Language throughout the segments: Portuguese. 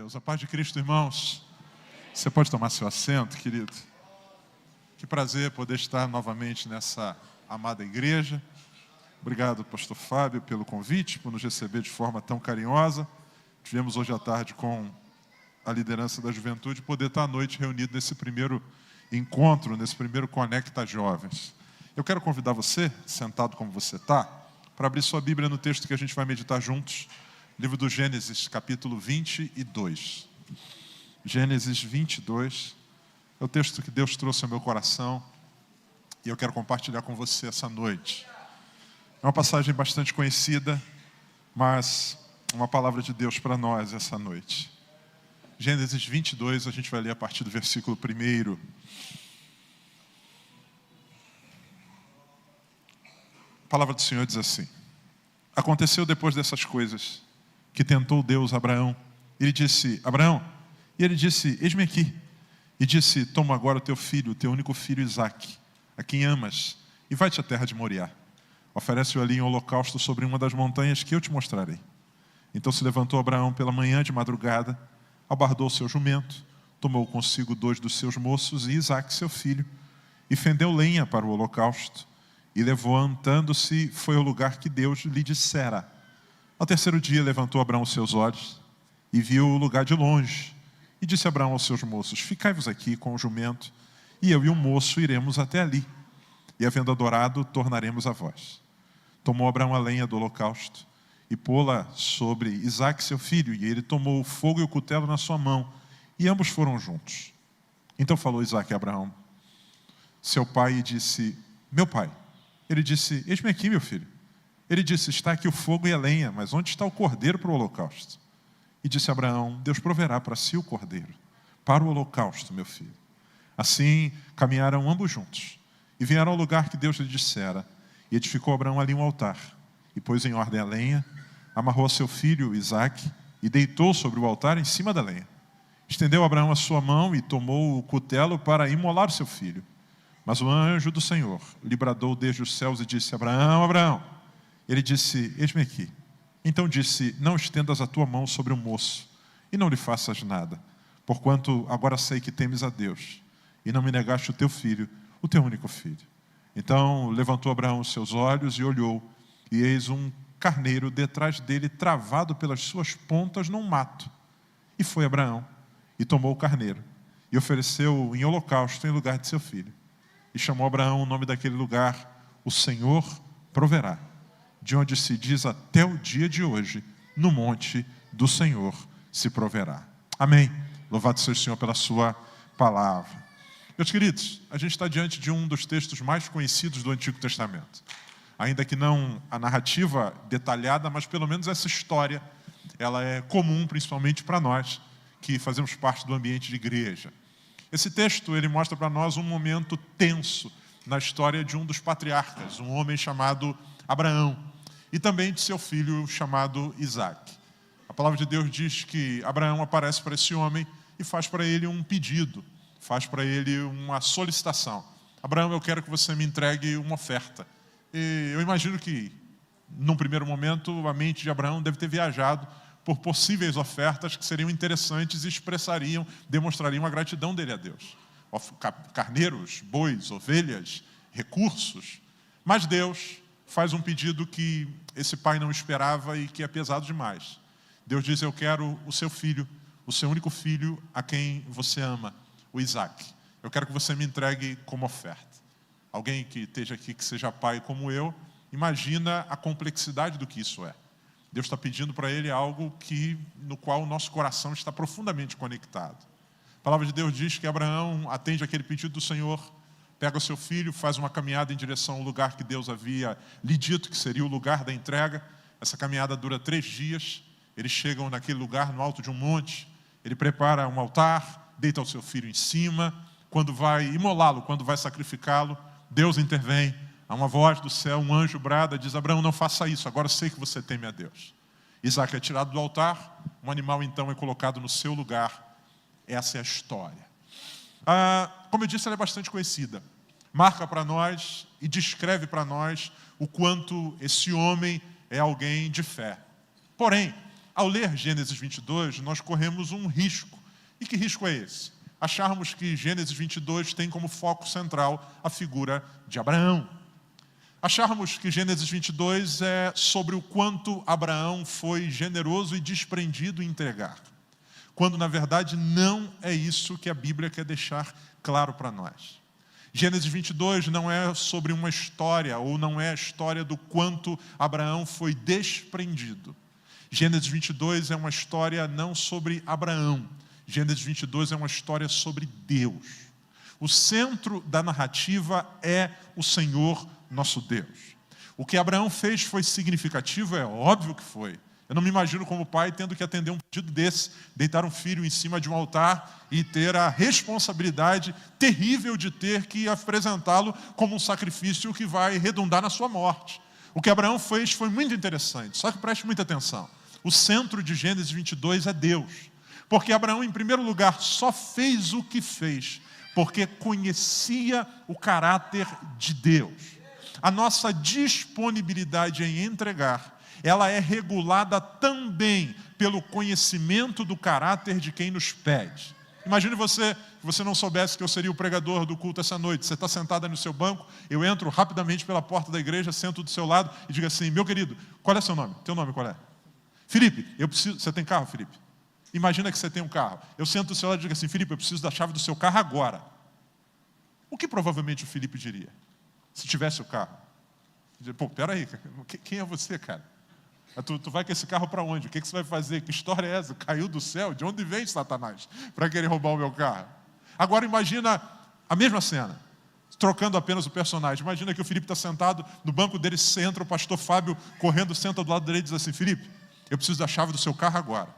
Deus. A paz de Cristo, irmãos. Você pode tomar seu assento, querido. Que prazer poder estar novamente nessa amada igreja. Obrigado, pastor Fábio, pelo convite, por nos receber de forma tão carinhosa. Tivemos hoje à tarde com a liderança da juventude poder estar à noite reunido nesse primeiro encontro, nesse primeiro Conecta Jovens. Eu quero convidar você, sentado como você está, para abrir sua Bíblia no texto que a gente vai meditar juntos, livro do Gênesis, capítulo 22. Gênesis 22 é o texto que Deus trouxe ao meu coração e eu quero compartilhar com você essa noite. É uma passagem bastante conhecida, mas uma palavra de Deus para nós essa noite. Gênesis 22, a gente vai ler a partir do versículo 1. A palavra do Senhor diz assim: aconteceu depois dessas coisas que tentou Deus Abraão. Ele disse: Abraão, e ele disse: eis-me aqui. E disse: toma agora o teu filho, o teu único filho Isaque, a quem amas, e vai-te à terra de Moriá. Oferece-o ali em holocausto sobre uma das montanhas que eu te mostrarei. Então se levantou Abraão pela manhã de madrugada, albardou seu jumento, tomou consigo 2 dos seus moços e Isaque seu filho, e fendeu lenha para o holocausto, e levantando-se foi ao lugar que Deus lhe dissera. Ao terceiro dia levantou Abraão os seus olhos, e viu o lugar de longe, e disse Abraão aos seus moços: ficai-vos aqui com o jumento, e eu e o moço iremos até ali, e havendo adorado, tornaremos a vós. Tomou Abraão a lenha do holocausto, e pô-la sobre Isaque seu filho, e ele tomou o fogo e o cutelo na sua mão, e ambos foram juntos. Então falou Isaque a Abraão, seu pai, e disse: meu pai. Ele disse: eis-me aqui, meu filho. Ele disse: está aqui o fogo e a lenha, mas onde está o cordeiro para o holocausto? E disse Abraão: Deus proverá para si o cordeiro, para o holocausto, meu filho. Assim caminharam ambos juntos, e vieram ao lugar que Deus lhe dissera, e edificou Abraão ali um altar, e pôs em ordem a lenha, amarrou a seu filho Isaque, e deitou sobre o altar em cima da lenha. Estendeu Abraão a sua mão e tomou o cutelo para imolar o seu filho. Mas o anjo do Senhor lhe bradou desde os céus e disse: Abraão, Abraão. Ele disse: eis-me aqui. Então disse: não estendas a tua mão sobre o moço, e não lhe faças nada, porquanto agora sei que temes a Deus, e não me negaste o teu filho, o teu único filho. Então levantou Abraão os seus olhos e olhou, e eis um carneiro detrás dele, travado pelas suas pontas num mato. E foi Abraão, e tomou o carneiro, e ofereceu-o em holocausto em lugar de seu filho. E chamou Abraão o nome daquele lugar: o Senhor proverá, de onde se diz até o dia de hoje: no monte do Senhor se proverá. Amém. Louvado seja o Senhor pela sua palavra. Meus queridos, a gente está diante de um dos textos mais conhecidos do Antigo Testamento. Ainda que não a narrativa detalhada, mas pelo menos essa história, ela é comum principalmente para nós que fazemos parte do ambiente de igreja. Esse texto, ele mostra para nós um momento tenso na história de um dos patriarcas, um homem chamado Abraão, e também de seu filho chamado Isaque. A palavra de Deus diz que Abraão aparece para esse homem e faz para ele um pedido, faz para ele uma solicitação. Abraão, eu quero que você me entregue uma oferta. E eu imagino que, num primeiro momento, a mente de Abraão deve ter viajado por possíveis ofertas que seriam interessantes e demonstrariam a gratidão dele a Deus. Carneiros, bois, ovelhas, recursos. Mas Deus faz um pedido que esse pai não esperava e que é pesado demais. Deus diz: eu quero o seu filho, o seu único filho, a quem você ama, o Isaque. Eu quero que você me entregue como oferta. Alguém que esteja aqui, que seja pai como eu, imagina a complexidade do que isso é. Deus está pedindo para ele algo no qual o nosso coração está profundamente conectado. A palavra de Deus diz que Abraão atende aquele pedido do Senhor, pega o seu filho, faz uma caminhada em direção ao lugar que Deus havia lhe dito que seria o lugar da entrega. Essa caminhada dura 3 dias. Eles chegam naquele lugar, no alto de um monte. Ele prepara um altar, deita o seu filho em cima. Quando vai imolá-lo, quando vai sacrificá-lo, Deus intervém. Há uma voz do céu, um anjo brada, diz: Abraão, não faça isso, agora sei que você teme a Deus. Isaque é tirado do altar, um animal então é colocado no seu lugar. Essa é a história. Como eu disse, ela é bastante conhecida. Marca para nós e descreve para nós o quanto esse homem é alguém de fé. Porém, Ao ler Gênesis 22, nós corremos um risco. E que risco é esse? Acharmos que Gênesis 22 tem como foco central a figura de Abraão. Acharmos que Gênesis 22 é sobre o quanto Abraão foi generoso e desprendido em entregar. Quando, na verdade, não é isso que a Bíblia quer deixar claro para nós. Gênesis 22 não é sobre uma história, ou não é a história do quanto Abraão foi desprendido. Gênesis 22 é uma história não sobre Abraão. Gênesis 22 é uma história sobre Deus. O centro da narrativa é o Senhor nosso Deus. O que Abraão fez foi significativo? É óbvio que foi. Eu não me imagino como pai tendo que atender um pedido desse, deitar um filho em cima de um altar e ter a responsabilidade terrível de ter que apresentá-lo como um sacrifício que vai redundar na sua morte. O que Abraão fez foi muito interessante, só que preste muita atenção. O centro de Gênesis 22 é Deus. Porque Abraão, em primeiro lugar, só fez o que fez porque conhecia o caráter de Deus. A nossa disponibilidade em entregar, ela é regulada também pelo conhecimento do caráter de quem nos pede. Imagine você, se você não soubesse que eu seria o pregador do culto essa noite. Você está sentado aí no seu banco, eu entro rapidamente pela porta da igreja, sento do seu lado e digo assim: meu querido, qual é seu nome? Teu nome qual é? Felipe, eu preciso... Você tem carro, Felipe? Imagina que você tem um carro. Eu sento do seu lado e digo assim: Felipe, eu preciso da chave do seu carro agora. O que provavelmente o Felipe diria? Se tivesse o carro. Pô, peraí, quem é você, cara? Tu vai com esse carro para onde? O que você vai fazer? Que história é essa? Caiu do céu? De onde vem Satanás para querer roubar o meu carro? Agora imagina a mesma cena, trocando apenas o personagem. Imagina que o Felipe está sentado, no banco dele entra o pastor Fábio correndo, senta do lado dele e diz assim: Felipe, eu preciso da chave do seu carro agora.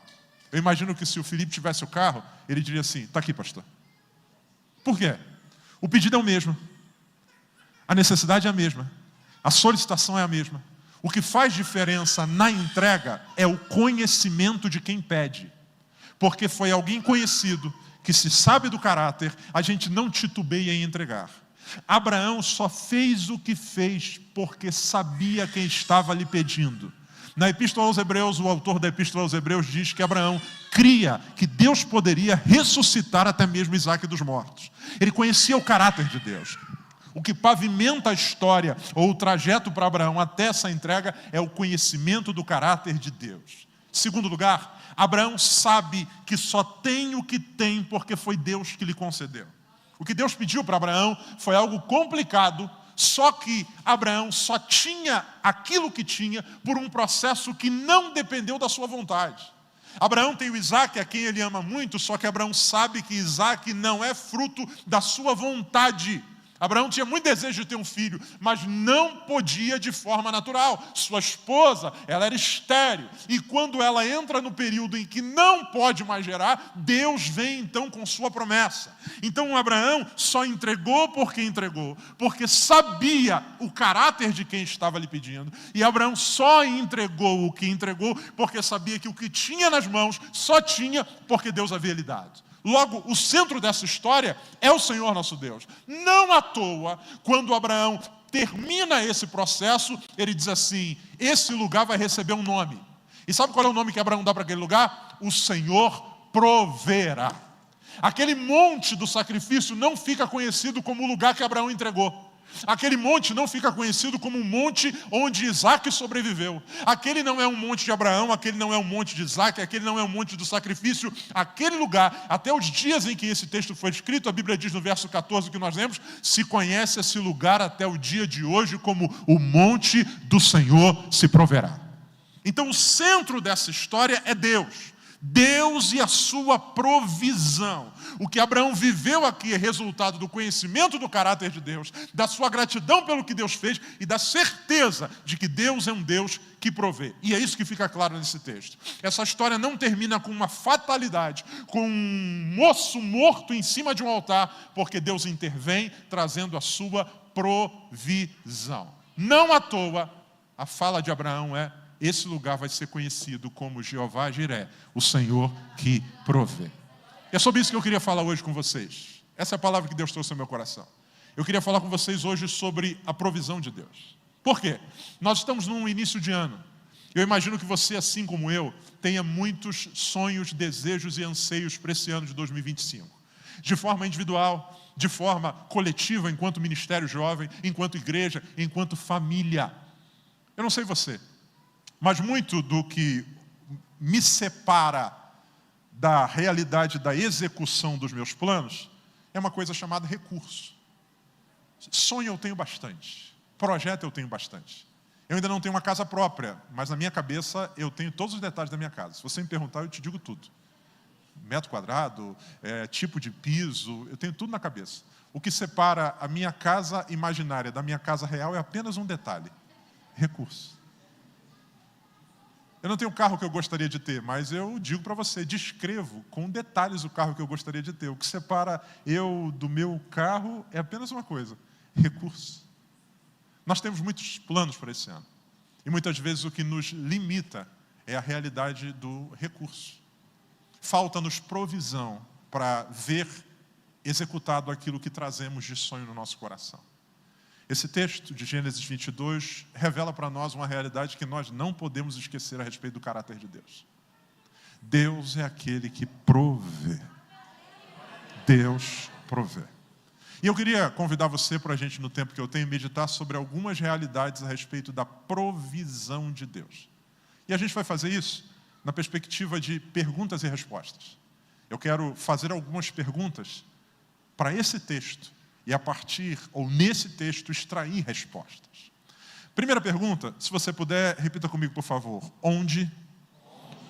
Eu imagino que se o Felipe tivesse o carro, ele diria assim: está aqui, pastor. Por quê? O pedido é o mesmo. A necessidade é a mesma. A solicitação é a mesma. O que faz diferença na entrega é o conhecimento de quem pede. Porque foi alguém conhecido, que se sabe do caráter, a gente não titubeia em entregar. Abraão só fez o que fez porque sabia quem estava lhe pedindo. Na Epístola aos Hebreus, o autor da Epístola aos Hebreus diz que Abraão cria que Deus poderia ressuscitar até mesmo Isaque dos mortos. Ele conhecia o caráter de Deus. O que pavimenta a história ou o trajeto para Abraão até essa entrega é o conhecimento do caráter de Deus. Segundo lugar, Abraão sabe que só tem o que tem porque foi Deus que lhe concedeu. O que Deus pediu para Abraão foi algo complicado, só que Abraão só tinha aquilo que tinha por um processo que não dependeu da sua vontade. Abraão tem o Isaque, a quem ele ama muito, só que Abraão sabe que Isaque não é fruto da sua vontade. Abraão tinha muito desejo de ter um filho, mas não podia de forma natural. Sua esposa, ela era estéril. E quando ela entra no período em que não pode mais gerar, Deus vem então com sua promessa. Então Abraão só entregou, porque sabia o caráter de quem estava lhe pedindo. E Abraão só entregou o que entregou, porque sabia que o que tinha nas mãos só tinha porque Deus havia lhe dado. Logo, o centro dessa história é o Senhor nosso Deus. Não à toa, quando Abraão termina esse processo, ele diz assim: esse lugar vai receber um nome. E sabe qual é o nome que Abraão dá para aquele lugar? O Senhor proverá. Aquele monte do sacrifício não fica conhecido como o lugar que Abraão entregou. Aquele monte não fica conhecido como um monte onde Isaque sobreviveu. Aquele não é um monte de Abraão, aquele não é um monte de Isaque, aquele não é um monte do sacrifício. Aquele lugar, até os dias em que esse texto foi escrito, a Bíblia diz no verso 14 que nós lemos, se conhece esse lugar até o dia de hoje como o monte do Senhor se proverá. Então o centro dessa história é Deus. Deus e a sua provisão. O que Abraão viveu aqui é resultado do conhecimento do caráter de Deus, da sua gratidão pelo que Deus fez e da certeza de que Deus é um Deus que provê. E é isso que fica claro nesse texto. Essa história não termina com uma fatalidade, com um moço morto em cima de um altar, porque Deus intervém trazendo a sua provisão. Não à toa, a fala de Abraão é: esse lugar vai ser conhecido como Jeová Jiré, o Senhor que provê. E é sobre isso que eu queria falar hoje com vocês. Essa é a palavra que Deus trouxe ao meu coração. Eu queria falar com vocês hoje sobre a provisão de Deus. Por quê? Nós estamos num início de ano. Eu imagino que você, assim como eu, tenha muitos sonhos, desejos e anseios para esse ano de 2025. De forma individual, de forma coletiva, enquanto ministério jovem, enquanto igreja, enquanto família. Eu não sei você, mas muito do que me separa da realidade da execução dos meus planos é uma coisa chamada recurso. Sonho eu tenho bastante, projeto eu tenho bastante. Eu ainda não tenho uma casa própria, mas na minha cabeça eu tenho todos os detalhes da minha casa. Se você me perguntar, eu te digo tudo. Metro quadrado, tipo de piso, eu tenho tudo na cabeça. O que separa a minha casa imaginária da minha casa real é apenas um detalhe: recurso. Eu não tenho o carro que eu gostaria de ter, mas eu digo para você, descrevo com detalhes o carro que eu gostaria de ter. O que separa eu do meu carro é apenas uma coisa: recurso. Nós temos muitos planos para esse ano. E muitas vezes o que nos limita é a realidade do recurso. Falta-nos provisão para ver executado aquilo que trazemos de sonho no nosso coração. Esse texto de Gênesis 22 revela para nós uma realidade que nós não podemos esquecer a respeito do caráter de Deus. Deus é aquele que provê. Deus provê. E eu queria convidar você para a gente, no tempo que eu tenho, meditar sobre algumas realidades a respeito da provisão de Deus. E a gente vai fazer isso na perspectiva de perguntas e respostas. Eu quero fazer algumas perguntas para esse texto e a partir, ou nesse texto, extrair respostas. Primeira pergunta, se você puder, repita comigo, por favor. Onde?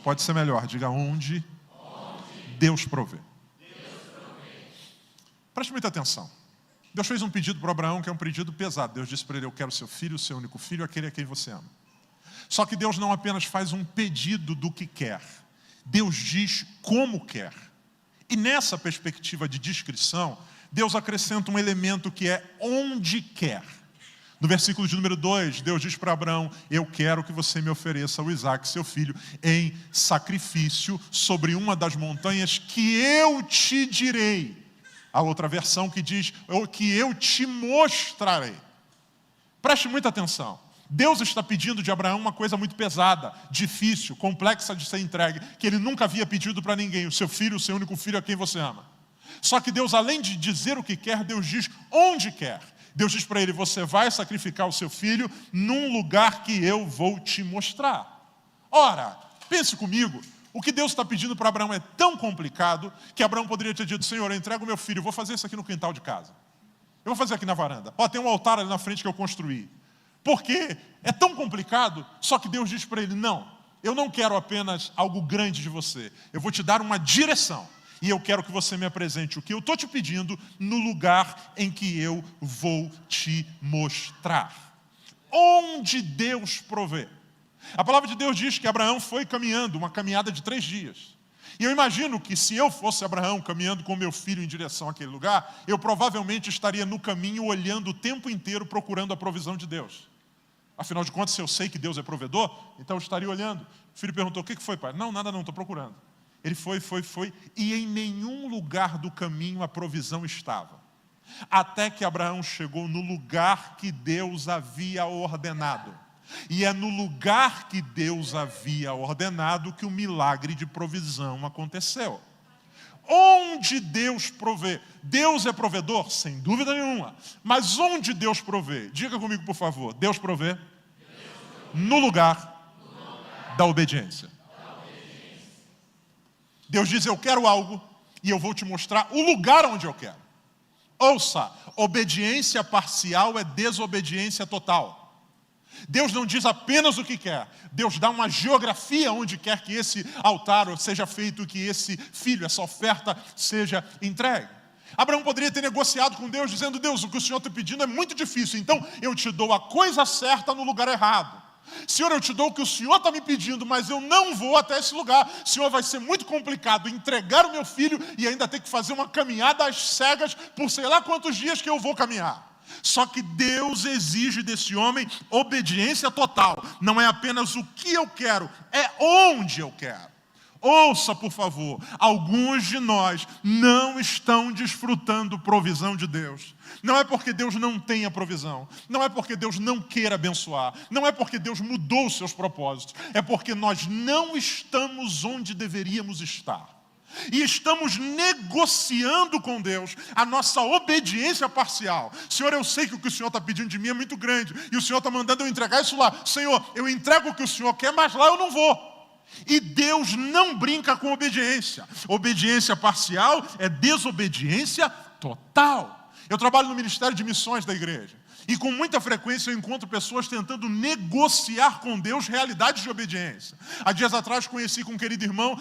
Pode ser melhor, diga onde. Deus provê. Preste muita atenção. Deus fez um pedido para Abraão, que é um pedido pesado. Deus disse para ele: eu quero seu filho, o seu único filho, aquele a quem você ama. Só que Deus não apenas faz um pedido do que quer. Deus diz como quer. E nessa perspectiva de descrição, Deus acrescenta um elemento que é onde quer. No versículo de número 2, Deus diz para Abraão: eu quero que você me ofereça o Isaque, seu filho, em sacrifício sobre uma das montanhas que eu te direi. A outra versão que diz que eu te mostrarei. Preste muita atenção. Deus está pedindo de Abraão uma coisa muito pesada, difícil, complexa de ser entregue, que ele nunca havia pedido para ninguém: o seu filho, o seu único filho a quem você ama. Só que Deus, além de dizer o que quer, Deus diz onde quer. Deus diz para ele: você vai sacrificar o seu filho num lugar que eu vou te mostrar. Ora, pense comigo, o que Deus está pedindo para Abraão é tão complicado que Abraão poderia ter dito: Senhor, eu entrego o meu filho, eu vou fazer isso aqui no quintal de casa. Eu vou fazer aqui na varanda. Ó, tem um altar ali na frente que eu construí. Porque é tão complicado, só que Deus diz para ele: não, eu não quero apenas algo grande de você. Eu vou te dar uma direção. E eu quero que você me apresente o que eu estou te pedindo no lugar em que eu vou te mostrar. Onde Deus provê. A palavra de Deus diz que Abraão foi caminhando, uma caminhada de 3 dias. E eu imagino que se eu fosse Abraão caminhando com meu filho em direção àquele lugar, eu provavelmente estaria no caminho olhando o tempo inteiro procurando a provisão de Deus. Afinal de contas, se eu sei que Deus é provedor, então eu estaria olhando. O filho perguntou: o que foi, pai? Não, nada não, estou procurando. Ele foi, e em nenhum lugar do caminho a provisão estava. Até que Abraão chegou no lugar que Deus havia ordenado. E é no lugar que Deus havia ordenado que o milagre de provisão aconteceu. Onde Deus provê? Deus é provedor? Sem dúvida nenhuma. Mas onde Deus provê? Diga comigo, por favor. Deus provê no lugar da obediência. Deus diz: eu quero algo e eu vou te mostrar o lugar onde eu quero. Ouça, obediência parcial é desobediência total. Deus não diz apenas o que quer. Deus dá uma geografia onde quer que esse altar seja feito, que esse filho, essa oferta seja entregue. Abraão poderia ter negociado com Deus, dizendo: Deus, o que o Senhor está pedindo é muito difícil, então eu te dou a coisa certa no lugar errado. Senhor, eu te dou o que o Senhor está me pedindo, mas eu não vou até esse lugar. Senhor, vai ser muito complicado entregar o meu filho e ainda ter que fazer uma caminhada às cegas por sei lá quantos dias que eu vou caminhar. Só que Deus exige desse homem obediência total. Não é apenas o que eu quero, é onde eu quero. Ouça, por favor, alguns de nós não estão desfrutando provisão de Deus. Não é porque Deus não tenha provisão, não é porque Deus não queira abençoar, não é porque Deus mudou os seus propósitos, é porque nós não estamos onde deveríamos estar. E estamos negociando com Deus a nossa obediência parcial. Senhor, eu sei que o que o Senhor está pedindo de mim é muito grande, e o Senhor está mandando eu entregar isso lá. Senhor, eu entrego o que o Senhor quer, mas lá eu não vou. E Deus não brinca com obediência. Obediência parcial é desobediência total. Eu trabalho no Ministério de Missões da igreja. E com muita frequência eu encontro pessoas tentando negociar com Deus realidades de obediência. Há dias atrás conversei com um querido irmão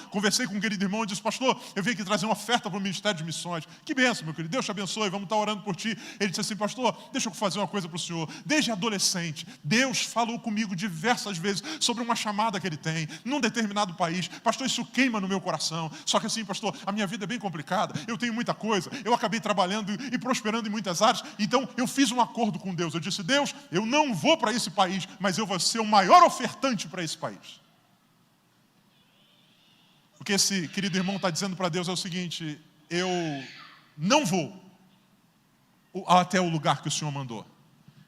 e disse: pastor, eu vim aqui trazer uma oferta para o Ministério de Missões. Que bênção, meu querido, Deus te abençoe, vamos estar orando por ti. Ele disse assim: pastor, deixa eu fazer uma coisa para o senhor. Desde adolescente, Deus falou comigo diversas vezes sobre uma chamada que ele tem, num determinado país. Pastor, isso queima no meu coração. Só que assim, pastor, a minha vida é bem complicada, eu tenho muita coisa, eu acabei trabalhando e prosperando em muitas áreas, então eu fiz um acordo com Deus. Eu disse: Deus, eu não vou para esse país, mas eu vou ser o maior ofertante para esse país. O que esse querido irmão está dizendo para Deus é o seguinte: eu não vou até o lugar que o Senhor mandou,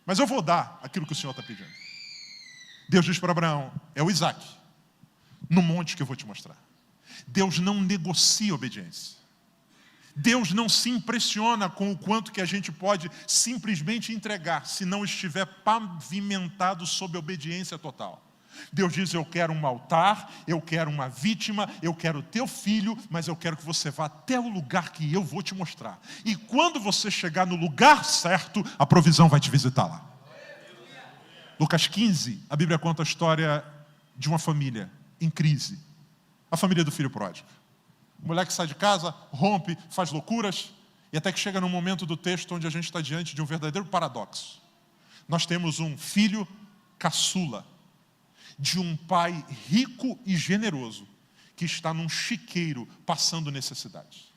mas eu vou dar aquilo que o Senhor está pedindo. Deus diz para Abraão: é o Isaac, no monte que eu vou te mostrar. Deus não negocia obediência. Deus não se impressiona com o quanto que a gente pode simplesmente entregar se não estiver pavimentado sob obediência total. Deus diz: eu quero um altar, eu quero uma vítima, eu quero teu filho, mas eu quero que você vá até o lugar que eu vou te mostrar. E quando você chegar no lugar certo, a provisão vai te visitar lá. Lucas 15, a Bíblia conta a história de uma família em crise. A família do filho pródigo. O moleque sai de casa, rompe, faz loucuras, e até que chega num momento do texto onde a gente está diante de um verdadeiro paradoxo. Nós temos um filho caçula, de um pai rico e generoso, que está num chiqueiro passando necessidade.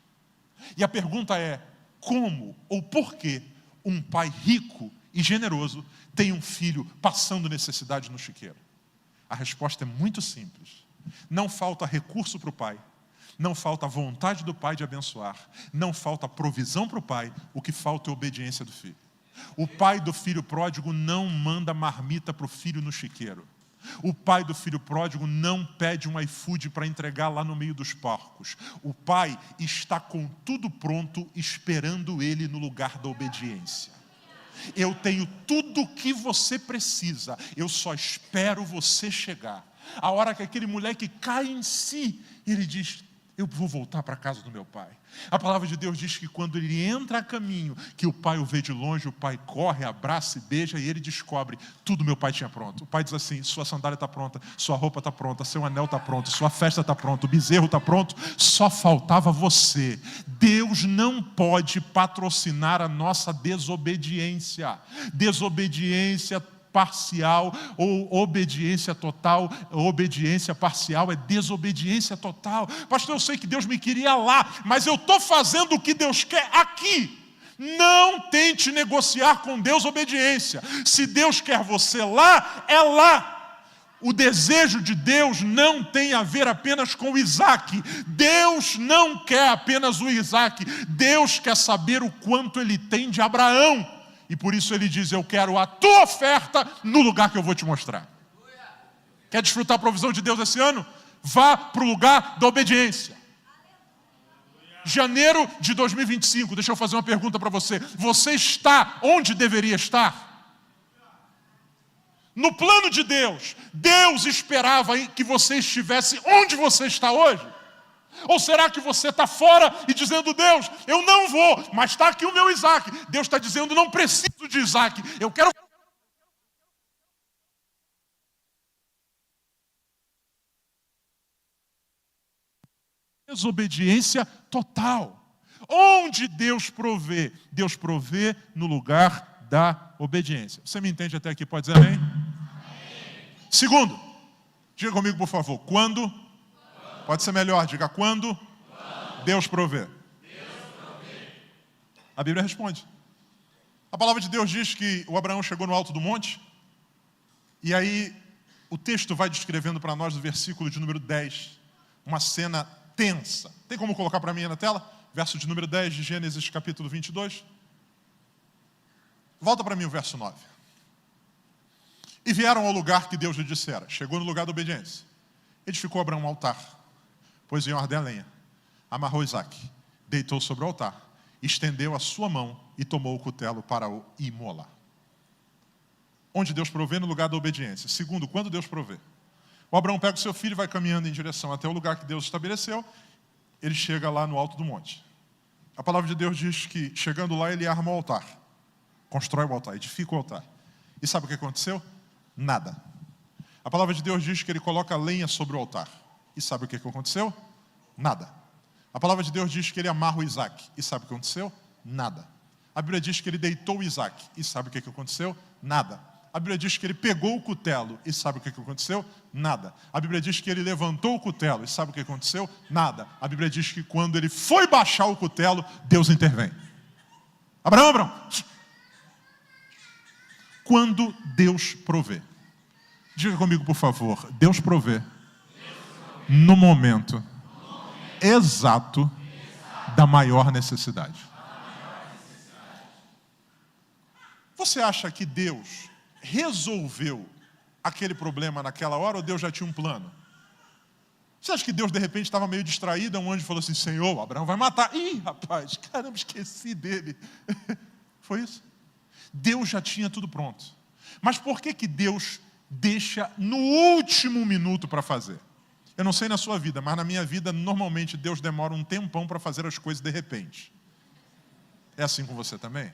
E a pergunta é: como ou por que um pai rico e generoso tem um filho passando necessidade no chiqueiro? A resposta é muito simples. Não falta recurso para o pai. Não falta a vontade do pai de abençoar. Não falta provisão para o pai. O que falta é a obediência do filho. O pai do filho pródigo não manda marmita para o filho no chiqueiro. O pai do filho pródigo não pede um iFood para entregar lá no meio dos porcos. O pai está com tudo pronto, esperando ele no lugar da obediência. Eu tenho tudo o que você precisa. Eu só espero você chegar. A hora que aquele moleque cai em si, ele diz: eu vou voltar para a casa do meu pai. A palavra de Deus diz que quando ele entra a caminho, que o pai o vê de longe, o pai corre, abraça e beija, e ele descobre: tudo meu pai tinha pronto. O pai diz assim: sua sandália está pronta, sua roupa está pronta, seu anel está pronto, sua festa está pronta, o bezerro está pronto, só faltava você. Deus não pode patrocinar a nossa desobediência. Desobediência parcial ou obediência total. Obediência parcial é desobediência total. Pastor, eu sei que Deus me queria lá, mas eu estou fazendo o que Deus quer aqui. Não tente negociar com Deus obediência. Se Deus quer você lá, é lá. O desejo de Deus não tem a ver apenas com Isaac. Deus não quer apenas o Isaac. Deus quer saber o quanto ele tem de Abraão. E por isso ele diz: eu quero a tua oferta no lugar que eu vou te mostrar. Quer desfrutar a provisão de Deus esse ano? Vá para o lugar da obediência. Janeiro de 2025, deixa eu fazer uma pergunta para você. Você está onde deveria estar? No plano de Deus, Deus esperava que você estivesse onde você está hoje? Ou será que você está fora e dizendo: Deus, eu não vou, mas está aqui o meu Isaac. Deus está dizendo: não preciso de Isaac, eu quero... Desobediência total. Onde Deus provê? Deus provê no lugar da obediência. Você me entende até aqui? Pode dizer amém? Amém. Segundo, diga comigo, por favor: quando? Pode ser melhor, diga quando? Deus provê. A Bíblia responde. A palavra de Deus diz que o Abraão chegou no alto do monte, e aí o texto vai descrevendo para nós, do versículo de número 10, uma cena tensa. Tem como colocar para mim na tela? Verso de número 10 de Gênesis capítulo 22. Volta para mim o verso 9. E vieram ao lugar que Deus lhe dissera. Chegou no lugar da obediência. Edificou Abraão um altar, pôs em ordem a lenha, amarrou Isaque, deitou sobre o altar, estendeu a sua mão e tomou o cutelo para o imolar. Onde Deus provê? No lugar da obediência. Segundo, quando Deus provê? O Abraão pega o seu filho e vai caminhando em direção até o lugar que Deus estabeleceu. Ele chega lá no alto do monte. A palavra de Deus diz que, chegando lá, ele arma o altar. Constrói o altar, edifica o altar. E sabe o que aconteceu? Nada. A palavra de Deus diz que ele coloca lenha sobre o altar. E sabe o que aconteceu? Nada. A palavra de Deus diz que ele amarra o Isaque. E sabe o que aconteceu? Nada. A Bíblia diz que ele deitou o Isaque. E sabe o que aconteceu? Nada. A Bíblia diz que ele pegou o cutelo. E sabe o que aconteceu? Nada. A Bíblia diz que ele levantou o cutelo. E sabe o que aconteceu? Nada. A Bíblia diz que quando ele foi baixar o cutelo, Deus intervém. Abraão. Quando Deus provê. Diga comigo, por favor. Deus provê no momento exato da maior necessidade. Você acha que Deus resolveu aquele problema naquela hora ou Deus já tinha um plano? Você acha que Deus de repente estava meio distraído, um anjo falou assim, Senhor, Abraão vai matar. Ih, rapaz, caramba, esqueci dele. Foi isso? Deus já tinha tudo pronto. Mas por que Deus deixa no último minuto para fazer? Eu não sei na sua vida, mas na minha vida, normalmente Deus demora um tempão para fazer as coisas de repente. É assim com você também?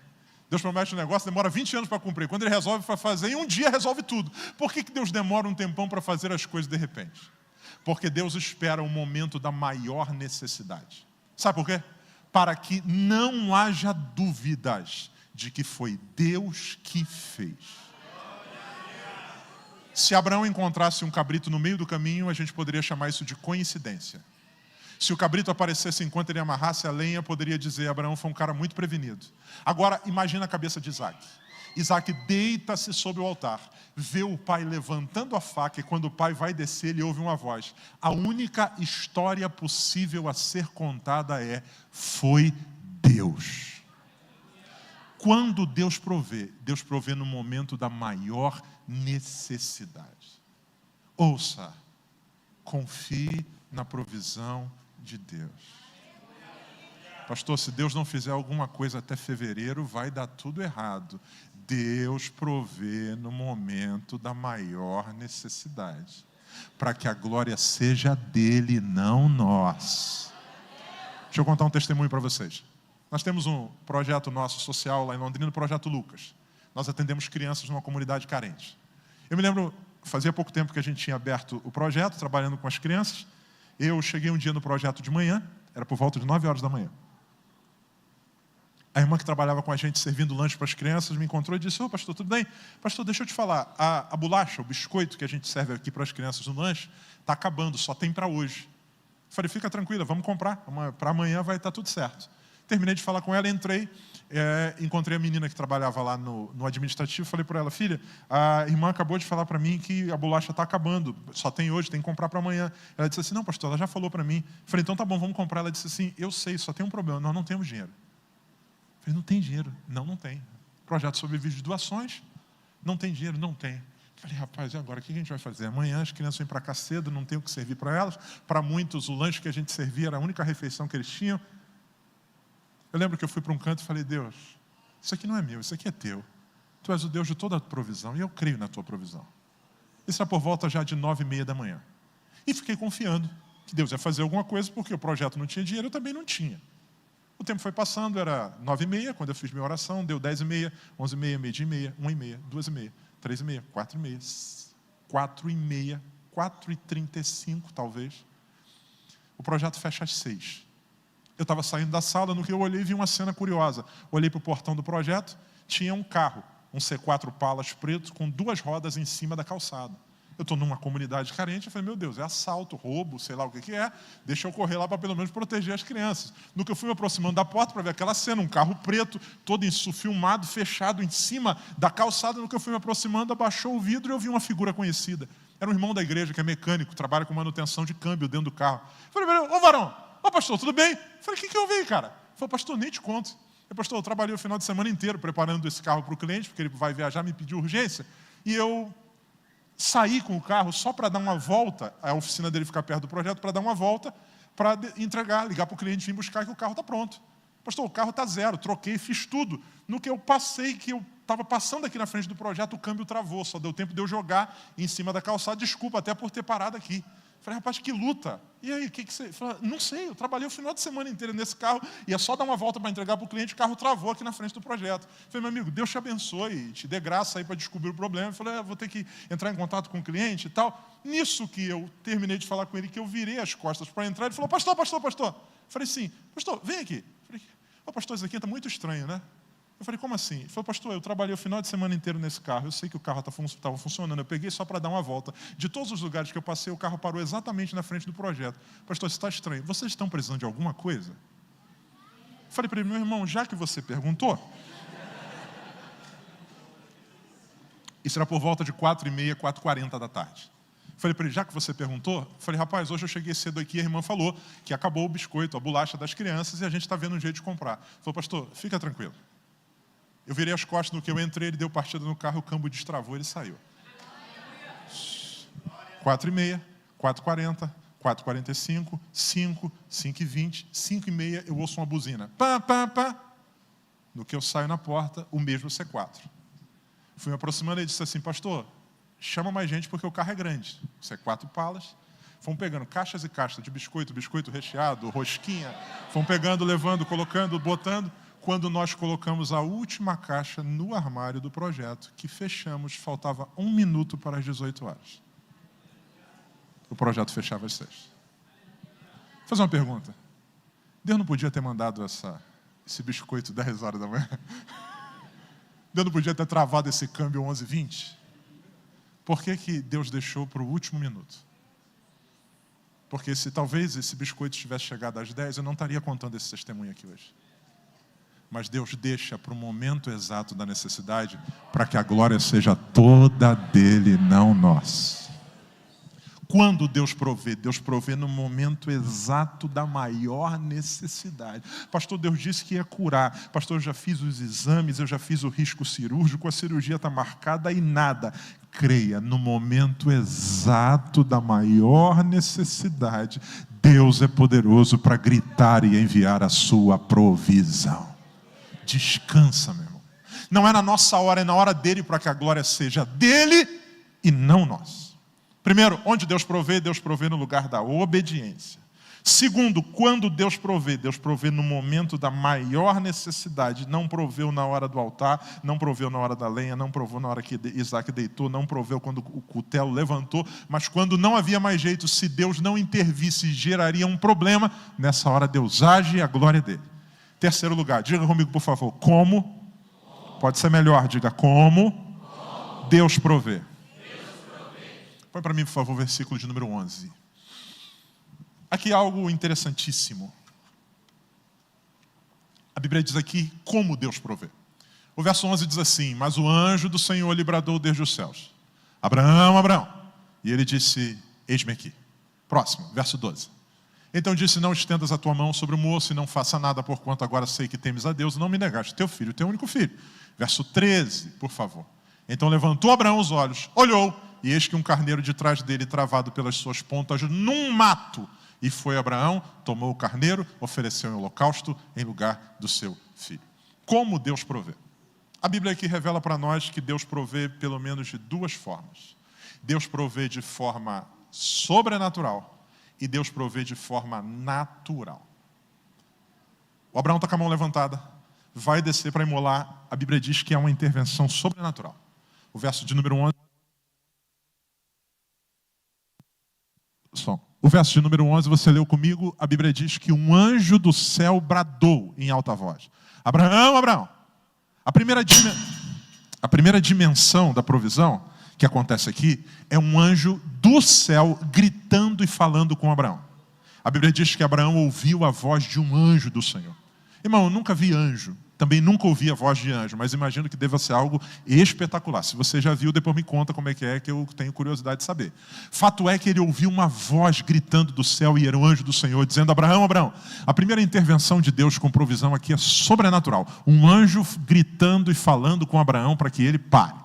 Deus promete um negócio, demora 20 anos para cumprir. Quando Ele resolve para fazer, em um dia resolve tudo. Por que Deus demora um tempão para fazer as coisas de repente? Porque Deus espera o momento da maior necessidade. Sabe por quê? Para que não haja dúvidas de que foi Deus que fez. Se Abraão encontrasse um cabrito no meio do caminho, a gente poderia chamar isso de coincidência. Se o cabrito aparecesse enquanto ele amarrasse a lenha, poderia dizer, Abraão foi um cara muito prevenido. Agora, imagina a cabeça de Isaque. Isaque deita-se sobre o altar, vê o pai levantando a faca, e quando o pai vai descer, ele ouve uma voz. A única história possível a ser contada é, foi Deus. Quando Deus provê no momento da maior necessidade. Ouça, confie na provisão de Deus. Pastor, se Deus não fizer alguma coisa até fevereiro, vai dar tudo errado. Deus provê no momento da maior necessidade, para que a glória seja dele, não nós. Deixa eu contar um testemunho para vocês. Nós temos um projeto nosso social lá em Londrina, o Projeto Lucas. Nós atendemos crianças numa comunidade carente. Eu me lembro, fazia pouco tempo que a gente tinha aberto o projeto, trabalhando com as crianças. Eu cheguei um dia no projeto de manhã, era por volta de 9 horas da manhã. A irmã que trabalhava com a gente servindo lanche para as crianças me encontrou e disse, pastor, tudo bem? Pastor, deixa eu te falar, a bolacha, o biscoito que a gente serve aqui para as crianças no lanche, está acabando, só tem para hoje. Eu falei, fica tranquila, vamos comprar, para amanhã vai estar tudo certo. Terminei de falar com ela, entrei, encontrei a menina que trabalhava lá no administrativo, falei para ela, filha, a irmã acabou de falar para mim que a bolacha está acabando, só tem hoje, tem que comprar para amanhã. Ela disse assim, não, pastor, ela já falou para mim. Falei, então tá bom, vamos comprar. Ela disse assim, eu sei, só tem um problema, nós não temos dinheiro. Falei, não tem dinheiro? Não tem. Projeto sobrevive de doações, não tem dinheiro? Não tem. Falei, rapaz, e agora, o que a gente vai fazer? Amanhã as crianças vêm para cá cedo, não tem o que servir para elas. Para muitos, o lanche que a gente servia era a única refeição que eles tinham. Eu lembro que eu fui para um canto e falei, Deus, isso aqui não é meu, isso aqui é teu. Tu és o Deus de toda a provisão e eu creio na tua provisão. Isso era por volta já de 9h30 da manhã. E fiquei confiando que Deus ia fazer alguma coisa, porque o projeto não tinha dinheiro, eu também não tinha. O tempo foi passando, era 9h30, quando eu fiz minha oração, deu 10h30, 11h30, meio-dia e meia, 1h30, 2h30, 3h30, 4h30, 4h30, 4h35 talvez. O projeto fecha às 6h. Eu estava saindo da sala, no que eu olhei, vi uma cena curiosa. Olhei para o portão do projeto, tinha um carro, um C4 Palas preto, com 2 rodas em cima da calçada. Eu estou numa comunidade carente, eu falei, meu Deus, é assalto, roubo, sei lá o que é, deixa eu correr lá para pelo menos proteger as crianças. No que eu fui me aproximando da porta para ver aquela cena, um carro preto, todo filmado, fechado em cima da calçada, no que eu fui me aproximando, abaixou o vidro e eu vi uma figura conhecida. Era um irmão da igreja que é mecânico, trabalha com manutenção de câmbio dentro do carro. Falei, ô varão, ô pastor, tudo bem? Falei, o que eu vi, cara? Falei, pastor, nem te conto. Pastor, eu trabalhei o final de semana inteiro preparando esse carro para o cliente, porque ele vai viajar, me pediu urgência, e eu saí com o carro só para dar uma volta, a oficina dele fica perto do projeto, para dar uma volta, para entregar, ligar para o cliente, vir buscar que o carro está pronto. Pastor, o carro está zero, troquei, fiz tudo. No que eu passei, que eu estava passando aqui na frente do projeto, o câmbio travou, só deu tempo de eu jogar em cima da calçada, desculpa até por ter parado aqui. Falei, rapaz, que luta. E aí, o que você... Falei, não sei, eu trabalhei o final de semana inteiro nesse carro, ia só dar uma volta para entregar para o cliente, o carro travou aqui na frente do projeto. Falei, meu amigo, Deus te abençoe, te dê graça aí para descobrir o problema. Falei, vou ter que entrar em contato com o cliente e tal. Nisso que eu terminei de falar com ele, que eu virei as costas para entrar, ele falou, pastor. Falei, sim, pastor, vem aqui. Falei, pastor, isso aqui está muito estranho, né? Eu falei, como assim? Ele falou, pastor, eu trabalhei o final de semana inteiro nesse carro, eu sei que o carro estava funcionando, eu peguei só para dar uma volta. De todos os lugares que eu passei, o carro parou exatamente na frente do projeto. Pastor, isso está estranho. Vocês estão precisando de alguma coisa? Eu falei para ele, meu irmão, já que você perguntou... Isso era por volta de 4h30, 4h40 da tarde. Falei para ele, já que você perguntou, falei, rapaz, hoje eu cheguei cedo aqui e a irmã falou que acabou o biscoito, a bolacha das crianças e a gente está vendo um jeito de comprar. Falei, pastor, fica tranquilo. Eu virei as costas no que eu entrei, ele deu partida no carro, o câmbio destravou, ele saiu. 4h30, 4h40, 4h45, 5, 5h20, 5h30, eu ouço uma buzina. Pá, pá, pá. No que eu saio na porta, o mesmo C4. Fui me aproximando e disse assim, pastor, chama mais gente porque o carro é grande. C4 palas. Fomos pegando caixas e caixas de biscoito, biscoito recheado, rosquinha. Fomos pegando, levando, colocando, botando. Quando nós colocamos a última caixa no armário do projeto, que fechamos, faltava 1 minuto para as 18 horas. O projeto fechava às 6. Vou fazer uma pergunta. Deus não podia ter mandado esse biscoito 10 horas da manhã? Deus não podia ter travado esse câmbio 11h20? Por que Deus deixou para o último minuto? Porque se talvez esse biscoito tivesse chegado às 10, eu não estaria contando esse testemunho aqui hoje. Mas Deus deixa para o momento exato da necessidade, para que a glória seja toda dele, não nós. Quando Deus provê no momento exato da maior necessidade. Pastor, Deus disse que ia curar. Pastor, eu já fiz os exames, eu já fiz o risco cirúrgico, a cirurgia está marcada e nada. Creia, no momento exato da maior necessidade, Deus é poderoso para gritar e enviar a sua provisão. Descansa, meu irmão. Não é na nossa hora, é na hora dele para que a glória seja dele e não nós. Primeiro, onde Deus provê no lugar da obediência. Segundo, quando Deus provê no momento da maior necessidade. Não proveu na hora do altar, não proveu na hora da lenha, não provou na hora que Isaac deitou, não proveu quando o cutelo levantou, mas quando não havia mais jeito, se Deus não intervisse, geraria um problema. Nessa hora Deus age e a glória é dele. Terceiro lugar, diga comigo, por favor, como? Pode ser melhor, diga como? Deus provê. Põe para mim, por favor, o versículo de número 11. Aqui há algo interessantíssimo. A Bíblia diz aqui como Deus provê. O verso 11 diz assim, mas o anjo do Senhor lhe bradou desde os céus. Abraão, Abraão. E ele disse, eis-me aqui. Próximo, verso 12. Então disse, não estendas a tua mão sobre o moço e não faça nada, porquanto agora sei que temes a Deus e não me negaste teu filho, teu único filho. Verso 13, por favor. Então levantou Abraão os olhos, olhou, e eis que um carneiro de trás dele, travado pelas suas pontas, num mato. E foi Abraão, tomou o carneiro, ofereceu em holocausto em lugar do seu filho. Como Deus provê? A Bíblia aqui revela para nós que Deus provê pelo menos de duas formas. Deus provê de forma sobrenatural e Deus provê de forma natural. O Abraão está com a mão levantada, vai descer para imolar. A Bíblia diz que é uma intervenção sobrenatural. O verso de número 11. O verso de número 11, você leu comigo, a Bíblia diz que um anjo do céu bradou em alta voz. Abraão, Abraão. A primeira dimensão da provisão que acontece aqui é um anjo do céu gritando e falando com Abraão. A Bíblia diz que Abraão ouviu a voz de um anjo do Senhor. Irmão, eu nunca vi anjo. Também nunca ouvi a voz de anjo, mas imagino que deva ser algo espetacular. Se você já viu, depois me conta como é, que eu tenho curiosidade de saber. Fato é que ele ouviu uma voz gritando do céu, e era o anjo do Senhor, dizendo: Abraão, Abraão. A primeira intervenção de Deus com provisão aqui é sobrenatural. Um anjo gritando e falando com Abraão para que ele pare.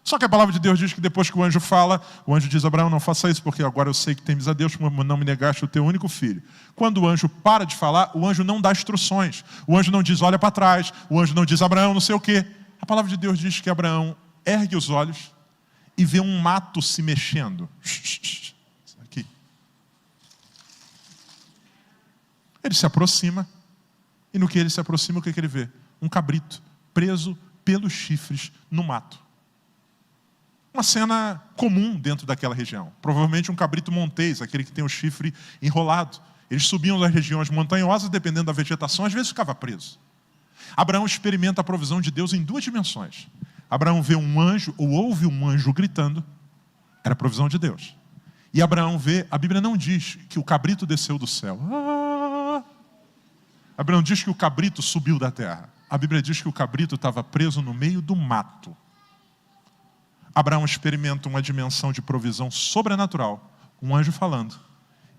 Só que a palavra de Deus diz que depois que o anjo fala, o anjo diz: Abraão, não faça isso, porque agora eu sei que temes a Deus, como não me negaste o teu único filho. Quando o anjo para de falar, o anjo não dá instruções. O anjo não diz: olha para trás. O anjo não diz: Abraão, não sei o quê. A palavra de Deus diz que Abraão ergue os olhos e vê um mato se mexendo. Aqui. Ele se aproxima, e no que ele se aproxima, o que ele vê? Um cabrito preso pelos chifres no mato. Uma cena comum dentro daquela região. Provavelmente um cabrito montês, aquele que tem o chifre enrolado. Eles subiam das regiões montanhosas, dependendo da vegetação, às vezes ficava preso. Abraão experimenta a provisão de Deus em duas dimensões. Abraão vê um anjo, ou ouve um anjo gritando, era a provisão de Deus. E Abraão vê, a Bíblia não diz que o cabrito desceu do céu. A Bíblia não diz que o cabrito subiu da terra. A Bíblia diz que o cabrito estava preso no meio do mato. Abraão experimenta uma dimensão de provisão sobrenatural, um anjo falando.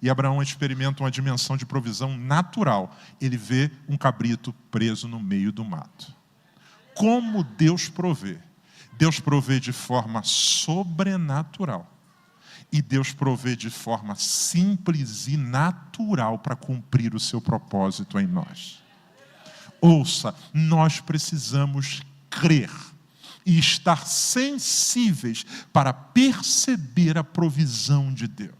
E Abraão experimenta uma dimensão de provisão natural. Ele vê um cabrito preso no meio do mato. Como Deus provê? Deus provê de forma sobrenatural. E Deus provê de forma simples e natural para cumprir o seu propósito em nós. Ouça, nós precisamos crer e estar sensíveis para perceber a provisão de Deus.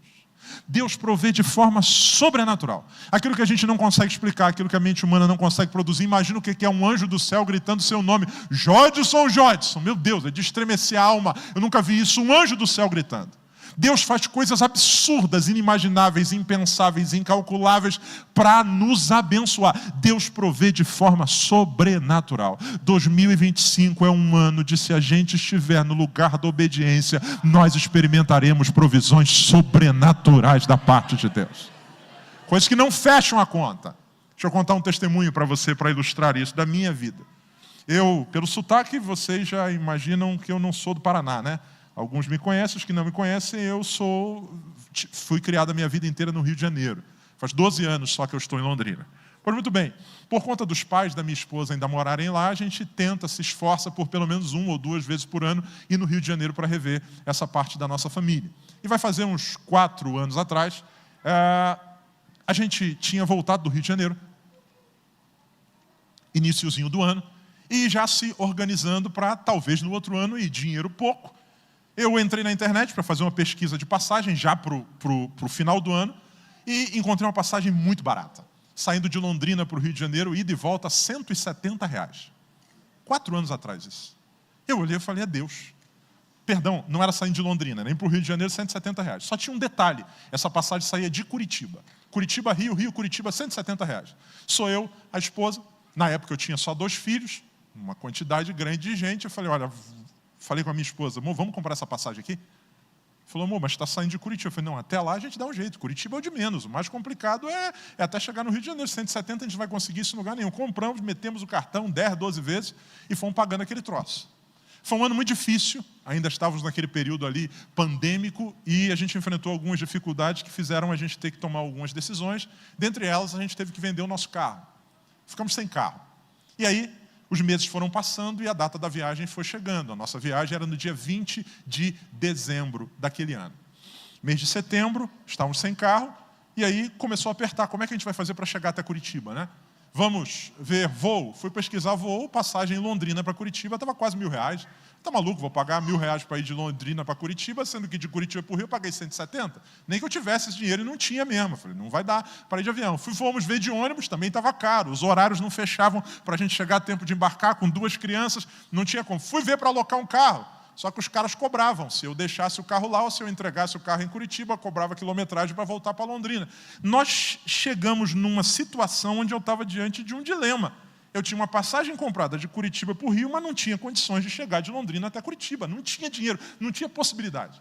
Deus provê de forma sobrenatural. Aquilo que a gente não consegue explicar, aquilo que a mente humana não consegue produzir. Imagina o que é um anjo do céu gritando seu nome. Jodson, Jodson. Meu Deus, é de estremecer a alma. Eu nunca vi isso, um anjo do céu gritando. Deus faz coisas absurdas, inimagináveis, impensáveis, incalculáveis para nos abençoar. Deus provê de forma sobrenatural. 2025 é um ano de, se a gente estiver no lugar da obediência, nós experimentaremos provisões sobrenaturais da parte de Deus. Coisas que não fecham a conta. Deixa eu contar um testemunho para você, para ilustrar isso, da minha vida. Eu, pelo sotaque, vocês já imaginam que eu não sou do Paraná, né? Alguns me conhecem, os que não me conhecem, fui criado a minha vida inteira no Rio de Janeiro. Faz 12 anos só que eu estou em Londrina. Pois muito bem, por conta dos pais da minha esposa ainda morarem lá, a gente tenta, se esforça por pelo menos 1 ou 2 vezes por ano ir no Rio de Janeiro para rever essa parte da nossa família. E vai fazer uns 4 anos atrás, a gente tinha voltado do Rio de Janeiro, iniciozinho do ano, e já se organizando para talvez no outro ano, e dinheiro pouco. Eu entrei na internet para fazer uma pesquisa de passagem já para o final do ano e encontrei uma passagem muito barata. Saindo de Londrina para o Rio de Janeiro, ida e volta, R$170. 4 anos atrás isso. Eu olhei e falei: é Deus. Perdão, não era saindo de Londrina, nem para o Rio de Janeiro, R$170. Só tinha um detalhe, essa passagem saía de Curitiba. Curitiba, Rio, Rio, Curitiba, R$170. Sou eu, a esposa, na época eu tinha só 2 filhos, uma quantidade grande de gente, eu falei: olha... Falei com a minha esposa: amor, vamos comprar essa passagem aqui? Falou: amor, mas está saindo de Curitiba. Eu falei: não, até lá a gente dá um jeito. Curitiba é o de menos. O mais complicado é até chegar no Rio de Janeiro. 170 a gente não vai conseguir isso em lugar nenhum. Compramos, metemos o cartão 10, 12 vezes e fomos pagando aquele troço. Foi um ano muito difícil. Ainda estávamos naquele período ali pandêmico e a gente enfrentou algumas dificuldades que fizeram a gente ter que tomar algumas decisões. Dentre elas, a gente teve que vender o nosso carro. Ficamos sem carro. E aí, os meses foram passando e a data da viagem foi chegando. A nossa viagem era no dia 20 de dezembro daquele ano. Mês de setembro, estávamos sem carro, e aí começou a apertar. Como é que a gente vai fazer para chegar até Curitiba, né? Vamos ver voo. Fui pesquisar voo, passagem em Londrina para Curitiba, estava quase R$1.000. Está maluco, vou pagar R$1.000 para ir de Londrina para Curitiba, sendo que de Curitiba para o Rio eu paguei 170. Nem que eu tivesse esse dinheiro e não tinha mesmo. Falei: não vai dar para ir de avião. Fomos ver de ônibus, também estava caro. Os horários não fechavam para a gente chegar a tempo de embarcar com 2 crianças. Não tinha como. Fui ver para alocar um carro. Só que os caras cobravam. Se eu deixasse o carro lá ou se eu entregasse o carro em Curitiba, cobrava quilometragem para voltar para Londrina. Nós chegamos numa situação onde eu estava diante de um dilema. Eu tinha uma passagem comprada de Curitiba para o Rio, mas não tinha condições de chegar de Londrina até Curitiba. Não tinha dinheiro, não tinha possibilidade.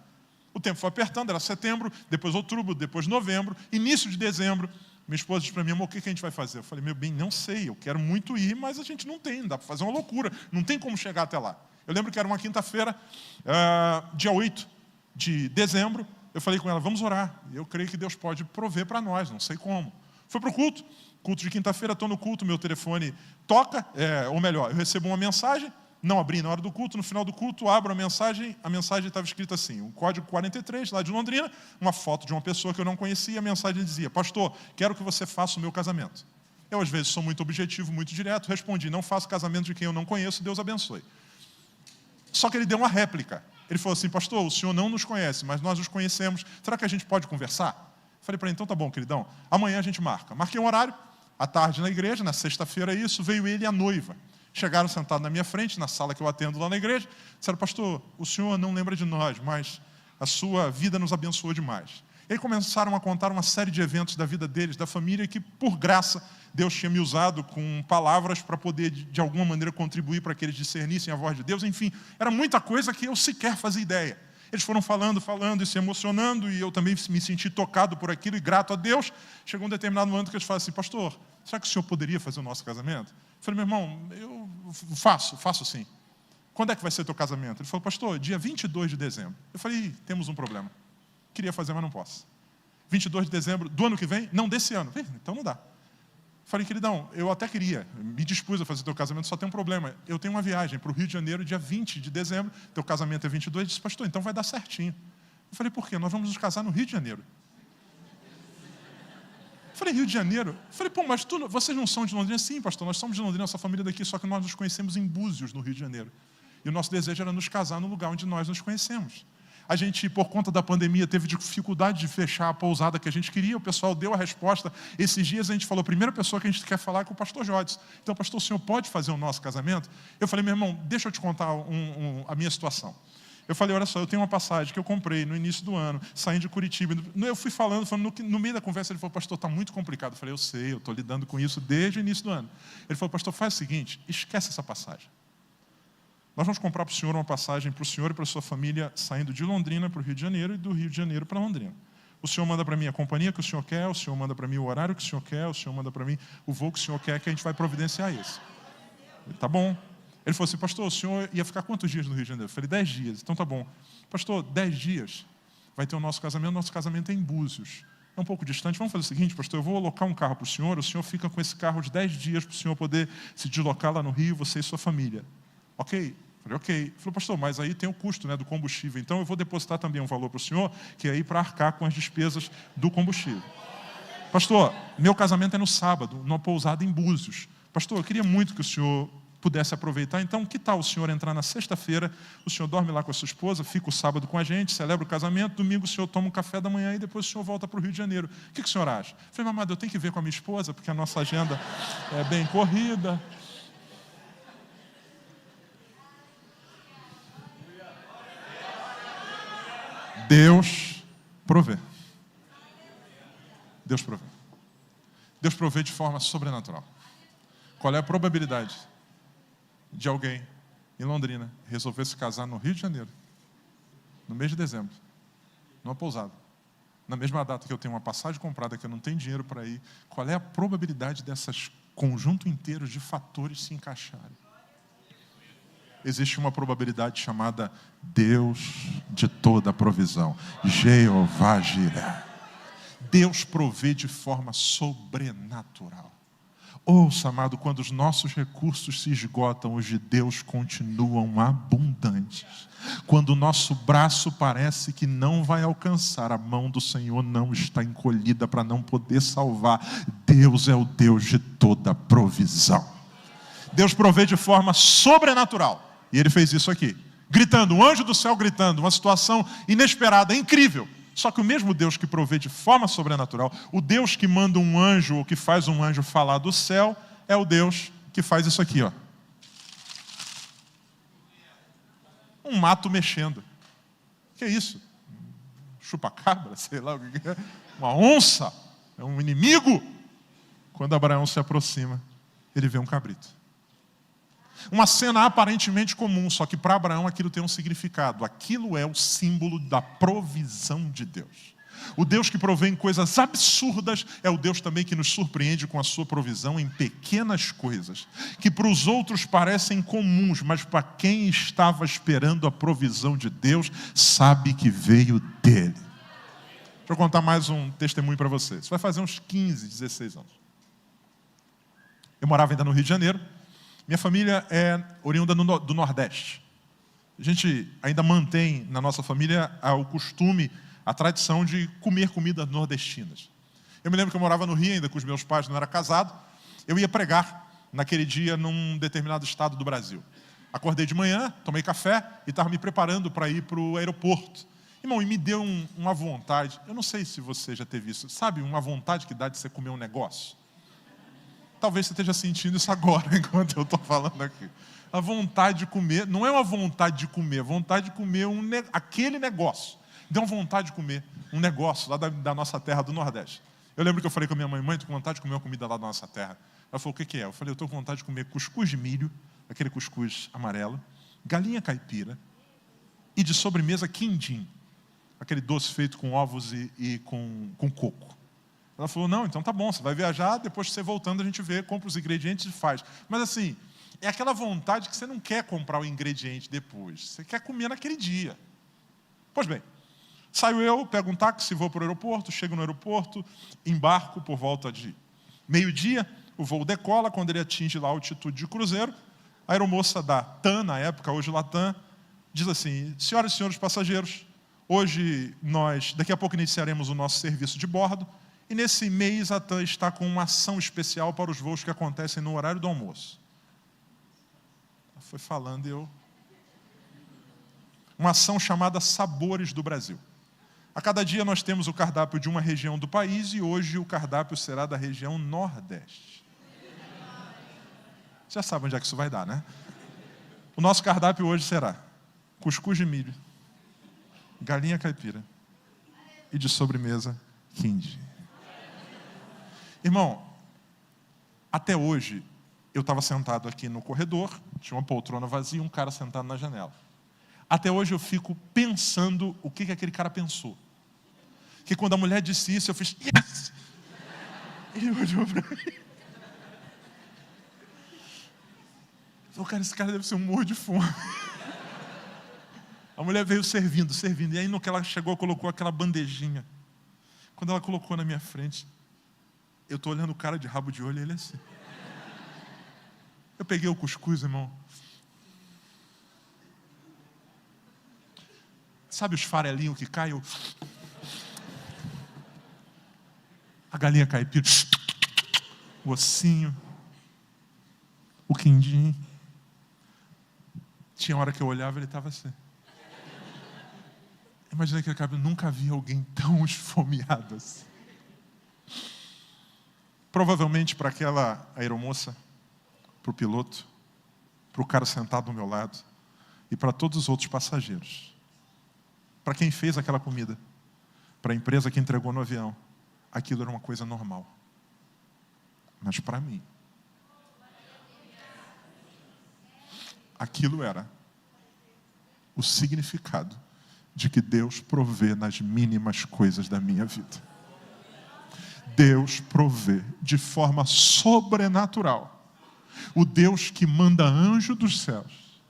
O tempo foi apertando, era setembro, depois outubro, depois novembro, início de dezembro. Minha esposa disse para mim, amor, o que a gente vai fazer? Eu falei, meu bem, não sei, eu quero muito ir, mas a gente não tem, dá para fazer uma loucura, não tem como chegar até lá. Eu lembro que era uma quinta-feira, dia 8 de dezembro, eu falei com ela, vamos orar. Eu creio que Deus pode prover para nós, não sei como. Fui para o culto de quinta-feira, estou no culto, meu telefone toca, ou melhor, eu recebo uma mensagem, não abri na hora do culto, no final do culto abro a mensagem estava escrita assim, o código 43, lá de Londrina, uma foto de uma pessoa que eu não conhecia, a mensagem dizia, pastor, quero que você faça o meu casamento. Eu, às vezes, sou muito objetivo, muito direto, respondi, não faço casamento de quem eu não conheço, Deus abençoe. Só que ele deu uma réplica. Ele falou assim, pastor, o senhor não nos conhece, mas nós nos conhecemos, será que a gente pode conversar? Falei para ele, então tá bom, queridão, amanhã a gente marca. Marquei um horário, à tarde na igreja, na sexta-feira isso, veio ele e a noiva. Chegaram sentados na minha frente, na sala que eu atendo lá na igreja, disseram, pastor, o senhor não lembra de nós, mas a sua vida nos abençoou demais. E aí começaram a contar uma série de eventos da vida deles, da família, que por graça Deus tinha me usado com palavras para poder, de alguma maneira, contribuir para que eles discernissem a voz de Deus. Enfim, era muita coisa que eu sequer fazia ideia. Eles foram falando e se emocionando, e eu também me senti tocado por aquilo e grato a Deus. Chegou um determinado momento que eles falaram assim, pastor, será que o senhor poderia fazer o nosso casamento? Eu falei, meu irmão, eu faço sim. Quando é que vai ser teu casamento? Ele falou, pastor, dia 22 de dezembro. Eu falei, temos um problema. Queria fazer, mas não posso. 22 de dezembro do ano que vem? Não, desse ano. Então não dá. Falei, queridão, eu até queria, me dispus a fazer teu casamento, só tem um problema. Eu tenho uma viagem para o Rio de Janeiro, dia 20 de dezembro, teu casamento é 22. Ele disse, pastor, então vai dar certinho. Eu falei, por quê? Nós vamos nos casar no Rio de Janeiro. Eu falei, Rio de Janeiro? Eu falei, pô, mas vocês não são de Londrina? Sim, pastor, nós somos de Londrina, nossa família daqui, só que nós nos conhecemos em Búzios, no Rio de Janeiro. E o nosso desejo era nos casar no lugar onde nós nos conhecemos. A gente, por conta da pandemia, teve dificuldade de fechar a pousada que a gente queria. O pessoal deu a resposta. Esses dias a gente falou, a primeira pessoa que a gente quer falar é com o pastor Jodes. Então, pastor, o senhor pode fazer o nosso casamento? Eu falei, meu irmão, deixa eu te contar a minha situação. Eu falei, olha só, eu tenho uma passagem que eu comprei no início do ano, saindo de Curitiba. Eu fui falando, no meio da conversa, ele falou, pastor, está muito complicado. Eu falei, eu sei, eu estou lidando com isso desde o início do ano. Ele falou, pastor, faz o seguinte, esquece essa passagem. Nós vamos comprar para o senhor uma passagem para o senhor e para a sua família saindo de Londrina para o Rio de Janeiro e do Rio de Janeiro para Londrina. O senhor manda para mim a companhia que o senhor quer, o senhor manda para mim o horário que o senhor quer, o senhor manda para mim o voo que o senhor quer, que a gente vai providenciar isso. Tá bom. Ele falou assim, pastor, o senhor ia ficar quantos dias no Rio de Janeiro? Eu falei, 10 dias. Então tá bom. Pastor, 10 dias vai ter o nosso casamento é em Búzios. É um pouco distante. Vamos fazer o seguinte, pastor, eu vou alocar um carro para o senhor fica com esse carro de 10 dias para o senhor poder se deslocar lá no Rio, você e sua família. Ok? Falei, ok. Ele falou, pastor, mas aí tem o custo, né, do combustível. Então eu vou depositar também um valor para o senhor, que é aí para arcar com as despesas do combustível. Pastor, meu casamento é no sábado, numa pousada em Búzios. Pastor, eu queria muito que o senhor pudesse aproveitar. Então, que tal o senhor entrar na sexta-feira, o senhor dorme lá com a sua esposa, fica o sábado com a gente, celebra o casamento, domingo o senhor toma um café da manhã e depois o senhor volta para o Rio de Janeiro. O que o senhor acha? Eu falei, mamãe, eu tenho que ver com a minha esposa, porque a nossa agenda é bem corrida. Deus provê. Deus provê. Deus provê de forma sobrenatural. Qual é a probabilidade de alguém em Londrina resolver se casar no Rio de Janeiro, no mês de dezembro, numa pousada, na mesma data que eu tenho uma passagem comprada, que eu não tenho dinheiro para ir? Qual é a probabilidade dessas conjunto inteiro de fatores se encaixarem? Existe uma probabilidade chamada Deus de toda a provisão. Jeová Jireh. Deus provê de forma sobrenatural. Ouça, amado, quando os nossos recursos se esgotam, os de Deus continuam abundantes. Quando o nosso braço parece que não vai alcançar, a mão do Senhor não está encolhida para não poder salvar. Deus é o Deus de toda provisão. Deus provê de forma sobrenatural. E Ele fez isso aqui, gritando, um anjo do céu gritando, uma situação inesperada, incrível. Só que o mesmo Deus que provê de forma sobrenatural, o Deus que manda um anjo, ou que faz um anjo falar do céu, é o Deus que faz isso aqui, ó. Um mato mexendo. Que é isso? Chupa-cabra, sei lá o que é. Uma onça, é um inimigo. Quando Abraão se aproxima, ele vê um cabrito. Uma cena aparentemente comum, só que para Abraão aquilo tem um significado. Aquilo é o símbolo da provisão de Deus. O Deus que provê em coisas absurdas é o Deus também que nos surpreende com a sua provisão em pequenas coisas, que para os outros parecem comuns, mas para quem estava esperando a provisão de Deus, sabe que veio dele. Deixa eu contar mais um testemunho para vocês. Vai fazer uns 15, 16 anos. Eu morava ainda no Rio de Janeiro. Minha família é oriunda do Nordeste. A gente ainda mantém na nossa família o costume, a tradição de comer comidas nordestinas. Eu me lembro que eu morava no Rio ainda com os meus pais, não era casado. Eu ia pregar naquele dia num determinado estado do Brasil. Acordei de manhã, tomei café e estava me preparando para ir para o aeroporto. Irmão, e me deu uma vontade, eu não sei se você já teve isso, sabe, uma vontade que dá de você comer um negócio? Talvez você esteja sentindo isso agora, enquanto eu estou falando aqui. A vontade de comer, não é uma vontade de comer, é vontade de comer aquele negócio. Deu uma vontade de comer um negócio lá da nossa terra do Nordeste. Eu lembro que eu falei com a minha mãe, estou com vontade de comer uma comida lá da nossa terra. Ela falou, o que é? Eu falei, eu estou com vontade de comer cuscuz de milho, aquele cuscuz amarelo, galinha caipira e de sobremesa quindim, aquele doce feito com ovos e com coco. Ela falou, não, então tá bom, você vai viajar, depois que você voltando a gente vê, compra os ingredientes e faz. Mas assim, é aquela vontade que você não quer comprar o ingrediente depois, você quer comer naquele dia. Pois bem, saio eu, pego um táxi, vou para o aeroporto, chego no aeroporto, embarco por volta de meio-dia, o voo decola, quando ele atinge lá a altitude de cruzeiro, a aeromoça da TAM, na época, hoje Latam, diz assim, senhoras e senhores passageiros, hoje daqui a pouco iniciaremos o nosso serviço de bordo, e nesse mês a TAM está com uma ação especial para os voos que acontecem no horário do almoço. Ela foi falando e eu... Uma ação chamada Sabores do Brasil. A cada dia nós temos o cardápio de uma região do país e hoje o cardápio será da região Nordeste. Já sabe onde é que isso vai dar, né? O nosso cardápio hoje será cuscuz de milho, galinha caipira e de sobremesa quindim. Irmão, até hoje eu estava sentado aqui no corredor, tinha uma poltrona vazia, um cara sentado na janela. Até hoje eu fico pensando o que aquele cara pensou. Que quando a mulher disse isso, eu fiz, yes! Ele olhou para mim. Falei, cara, esse cara deve ser um morro de fome. A mulher veio servindo. E aí no que ela chegou, colocou aquela bandejinha. Quando ela colocou na minha frente, eu estou olhando o cara de rabo de olho e ele assim. Eu peguei o cuscuz, irmão. Sabe os farelinhos que caem? A galinha caipira, o ossinho, o quindim. Tinha hora que eu olhava e ele estava assim. Imagina aquele cara, eu nunca vi alguém tão esfomeado assim. Provavelmente para aquela aeromoça, para o piloto, para o cara sentado do meu lado e para todos os outros passageiros. Para quem fez aquela comida, para a empresa que entregou no avião, aquilo era uma coisa normal. Mas para mim, aquilo era o significado de que Deus provê nas mínimas coisas da minha vida. Deus provê de forma sobrenatural. O Deus que manda anjo dos céus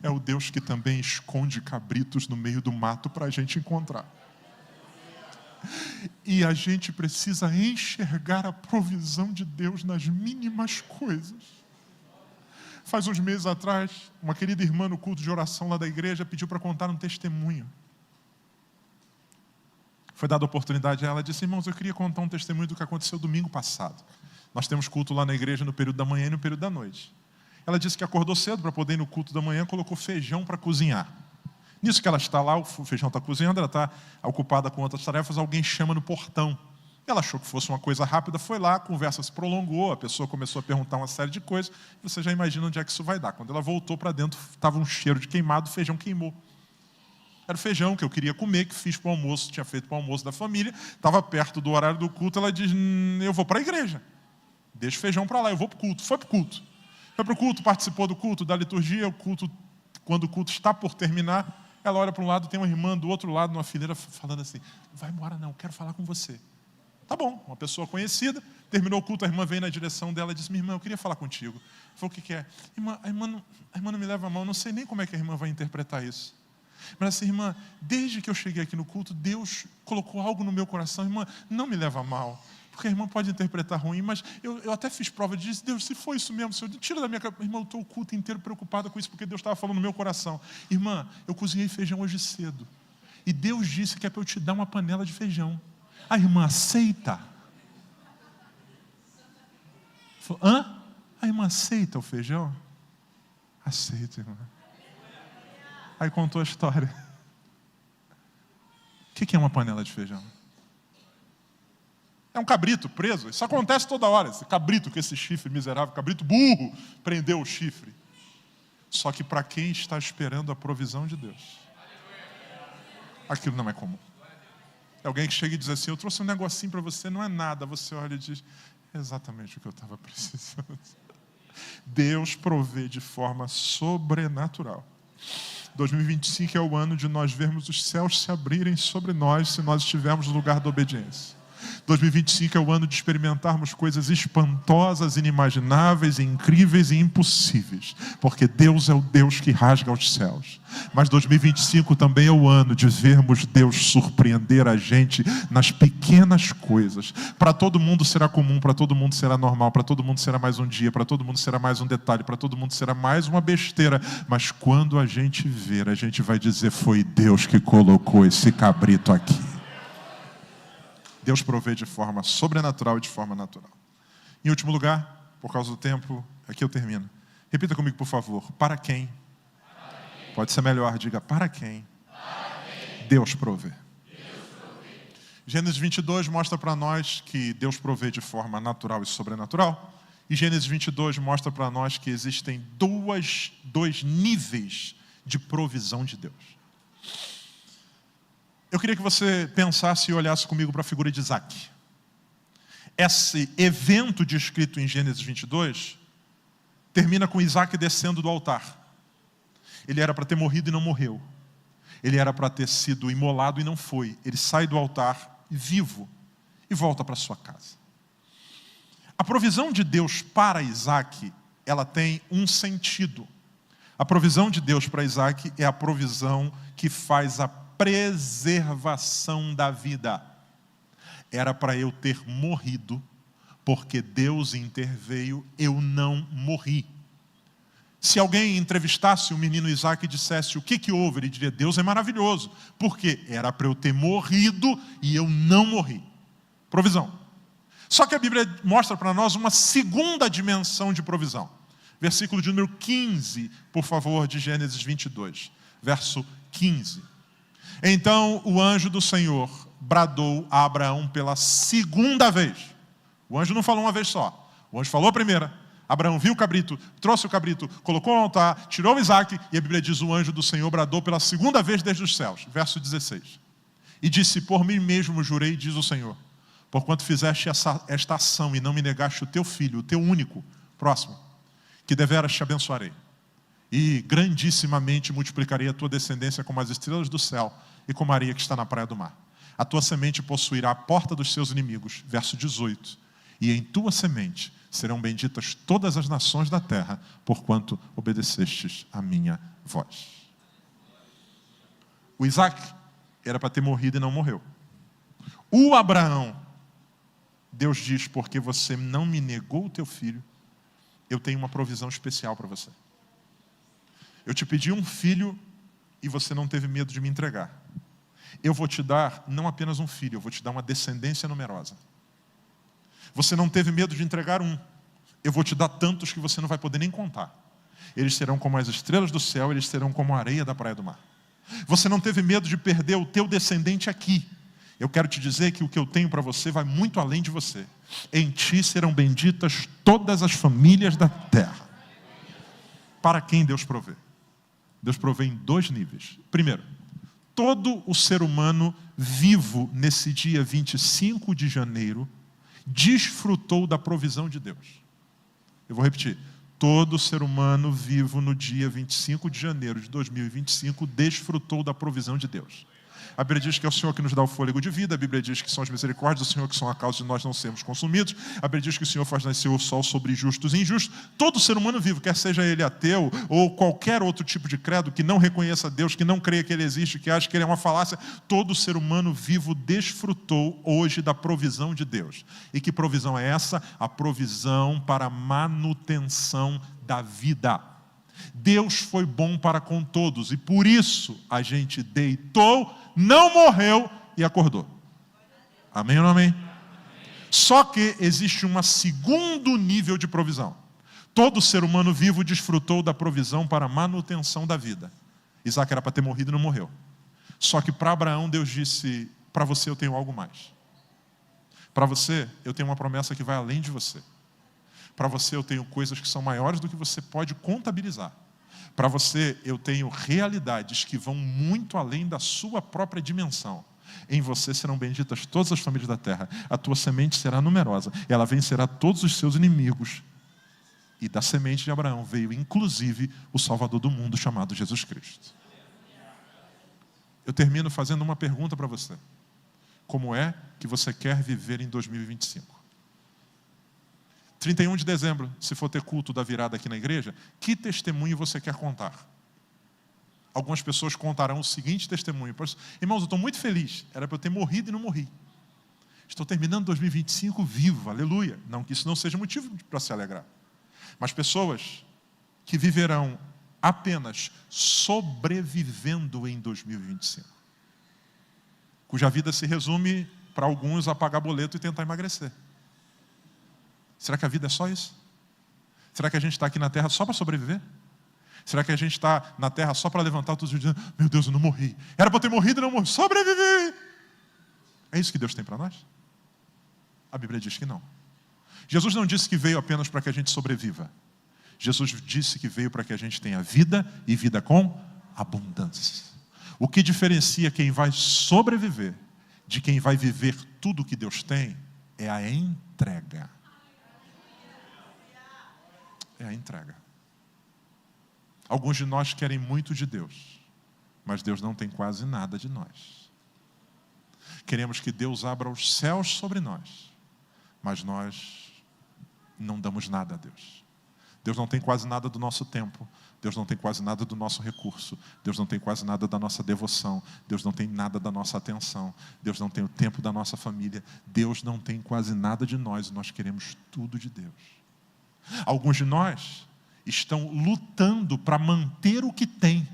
é o Deus que também esconde cabritos no meio do mato para a gente encontrar. E a gente precisa enxergar a provisão de Deus nas mínimas coisas. Faz uns meses atrás, uma querida irmã no culto de oração lá da igreja pediu para contar um testemunho. Foi dada a oportunidade a ela, disse, irmãos, eu queria contar um testemunho do que aconteceu domingo passado. Nós temos culto lá na igreja no período da manhã e no período da noite. Ela disse que acordou cedo para poder ir no culto da manhã, colocou feijão para cozinhar. Nisso que ela está lá, o feijão está cozinhando, ela está ocupada com outras tarefas, alguém chama no portão. Ela achou que fosse uma coisa rápida, foi lá, a conversa se prolongou, a pessoa começou a perguntar uma série de coisas, você já imagina onde é que isso vai dar. Quando ela voltou para dentro, estava um cheiro de queimado, o feijão queimou. Era o feijão que eu queria comer, que fiz para o almoço, tinha feito para o almoço da família, estava perto do horário do culto, ela diz, eu vou para a igreja, deixa o feijão para lá, eu vou para o culto. Foi para o culto. Foi para o culto, participou do culto, da liturgia, o culto, quando o culto está por terminar, ela olha para um lado, tem uma irmã do outro lado, numa fileira, falando assim, não vai embora não, quero falar com você. Tá bom, uma pessoa conhecida, terminou o culto, a irmã veio na direção dela e disse, minha irmã, eu queria falar contigo. Falou, o que é? Irmã, a irmã não me leva a mão, não sei nem como é que a irmã vai interpretar isso. Mas assim, irmã, desde que eu cheguei aqui no culto, Deus colocou algo no meu coração, irmã, não me leva a mal. Porque a irmã pode interpretar ruim, mas eu até fiz prova de dizer, Deus, se foi isso mesmo, Senhor, tira da minha cabeça. Irmã, eu estou o culto inteiro preocupada com isso, porque Deus estava falando no meu coração. Irmã, eu cozinhei feijão hoje cedo. E Deus disse que é para eu te dar uma panela de feijão. A irmã aceita. Falou, hã? A irmã aceita o feijão? Aceita, irmã. Aí contou a história. O que é uma panela de feijão? É um cabrito preso. Isso acontece toda hora. Esse cabrito com esse chifre miserável, cabrito burro, prendeu o chifre. Só que para quem está esperando a provisão de Deus, aquilo não é comum. É alguém que chega e diz assim, eu trouxe um negocinho para você, não é nada. Você olha e diz, é exatamente o que eu estava precisando. Deus provê de forma sobrenatural. 2025 é o ano de nós vermos os céus se abrirem sobre nós se nós estivermos no lugar da obediência. 2025 é o ano de experimentarmos coisas espantosas, inimagináveis, incríveis e impossíveis, porque Deus é o Deus que rasga os céus. Mas 2025 também é o ano de vermos Deus surpreender a gente nas pequenas coisas. Para todo mundo será comum, para todo mundo será normal, para todo mundo será mais um dia, para todo mundo será mais um detalhe, para todo mundo será mais uma besteira. Mas quando a gente ver, a gente vai dizer, foi Deus que colocou esse cabrito aqui. Deus provê de forma sobrenatural e de forma natural. Em último lugar, por causa do tempo, aqui eu termino. Repita comigo, por favor. Para quem? Pode ser melhor, diga para quem? Deus provê. Gênesis 22 mostra para nós que Deus provê de forma natural e sobrenatural. E Gênesis 22 mostra para nós que existem dois níveis de provisão de Deus. Eu queria que você pensasse e olhasse comigo para a figura de Isaac. Esse evento descrito em Gênesis 22 termina com Isaac descendo do altar. Ele era para ter morrido e não morreu. Ele era para ter sido imolado e não foi. Ele sai do altar vivo e volta para sua casa. A provisão de Deus para Isaac, ela tem um sentido. A provisão de Deus para Isaac é a provisão que faz a preservação da vida. Era para eu ter morrido, porque Deus interveio, eu não morri. Se alguém entrevistasse o menino Isaac e dissesse o que houve, ele diria, Deus é maravilhoso, porque era para eu ter morrido e eu não morri. Provisão. Só que a Bíblia mostra para nós uma segunda dimensão de provisão. Versículo de número 15, por favor, de Gênesis 22. Verso 15. Então o anjo do Senhor bradou a Abraão pela segunda vez. O anjo não falou uma vez só. O anjo falou a primeira. Abraão viu o cabrito, trouxe o cabrito, colocou no altar, tirou Isaac, e a Bíblia diz, o anjo do Senhor bradou pela segunda vez desde os céus. Verso 16. E disse, por mim mesmo jurei, diz o Senhor, porquanto fizeste esta ação e não me negaste o teu filho, o teu único, próximo, que deveras te abençoarei. E grandissimamente multiplicarei a tua descendência como as estrelas do céu e como a areia que está na praia do mar. A tua semente possuirá a porta dos seus inimigos. Verso 18. E em tua semente serão benditas todas as nações da terra, porquanto obedecestes a minha voz. O Isaac era para ter morrido e não morreu. O Abraão, Deus diz, porque você não me negou o teu filho, eu tenho uma provisão especial para você. Eu te pedi um filho e você não teve medo de me entregar. Eu vou te dar não apenas um filho, eu vou te dar uma descendência numerosa. Você não teve medo de entregar um. Eu vou te dar tantos que você não vai poder nem contar. Eles serão como as estrelas do céu, eles serão como a areia da praia do mar. Você não teve medo de perder o teu descendente aqui. Eu quero te dizer que o que eu tenho para você vai muito além de você. Em ti serão benditas todas as famílias da terra. Para quem Deus provê? Deus provê em dois níveis. Primeiro, todo o ser humano vivo nesse dia 25 de janeiro desfrutou da provisão de Deus. Eu vou repetir. Todo ser humano vivo no dia 25 de janeiro de 2025 desfrutou da provisão de Deus. A Bíblia diz que é o Senhor que nos dá o fôlego de vida. A Bíblia diz que são as misericórdias do Senhor que são a causa de nós não sermos consumidos. A Bíblia diz que o Senhor faz nascer o sol sobre justos e injustos. Todo ser humano vivo, quer seja ele ateu ou qualquer outro tipo de credo que não reconheça Deus, que não creia que Ele existe, que acha que Ele é uma falácia, todo ser humano vivo desfrutou hoje da provisão de Deus. E que provisão é essa? A provisão para a manutenção da vida. Deus foi bom para com todos e por isso a gente deitou, não morreu e acordou. Amém ou não amém? Só que existe um segundo nível de provisão. Todo ser humano vivo desfrutou da provisão para a manutenção da vida. Isaac era para ter morrido e não morreu. Só que para Abraão Deus disse, para você eu tenho algo mais. Para você eu tenho uma promessa que vai além de você. Para você eu tenho coisas que são maiores do que você pode contabilizar. Para você eu tenho realidades que vão muito além da sua própria dimensão. Em você serão benditas todas as famílias da terra. A tua semente será numerosa. Ela vencerá todos os seus inimigos. E da semente de Abraão veio inclusive o Salvador do mundo chamado Jesus Cristo. Eu termino fazendo uma pergunta para você. Como é que você quer viver em 2025? 31 de dezembro, se for ter culto da virada aqui na igreja, que testemunho você quer contar? Algumas pessoas contarão o seguinte testemunho. Irmãos, eu estou muito feliz. Era para eu ter morrido e não morri. Estou terminando 2025 vivo, aleluia. Não que isso não seja motivo para se alegrar. Mas pessoas que viverão apenas sobrevivendo em 2025. Cuja vida se resume, para alguns, a pagar boleto e tentar emagrecer. Será que a vida é só isso? Será que a gente está aqui na Terra só para sobreviver? Será que a gente está na Terra só para levantar todos os dias? Meu Deus, eu não morri. Era para eu ter morrido e não morri. Sobrevivi! É isso que Deus tem para nós? A Bíblia diz que não. Jesus não disse que veio apenas para que a gente sobreviva. Jesus disse que veio para que a gente tenha vida e vida com abundância. O que diferencia quem vai sobreviver de quem vai viver tudo o que Deus tem é a entrega. É a entrega. Alguns de nós querem muito de Deus, mas Deus não tem quase nada de nós. Queremos que Deus abra os céus sobre nós, mas nós não damos nada a Deus. Deus não tem quase nada do nosso tempo. Deus não tem quase nada do nosso recurso. Deus não tem quase nada da nossa devoção. Deus não tem nada da nossa atenção. Deus não tem o tempo da nossa família. Deus não tem quase nada de nós e nós queremos tudo de Deus. Alguns de nós estão lutando para manter o que tem.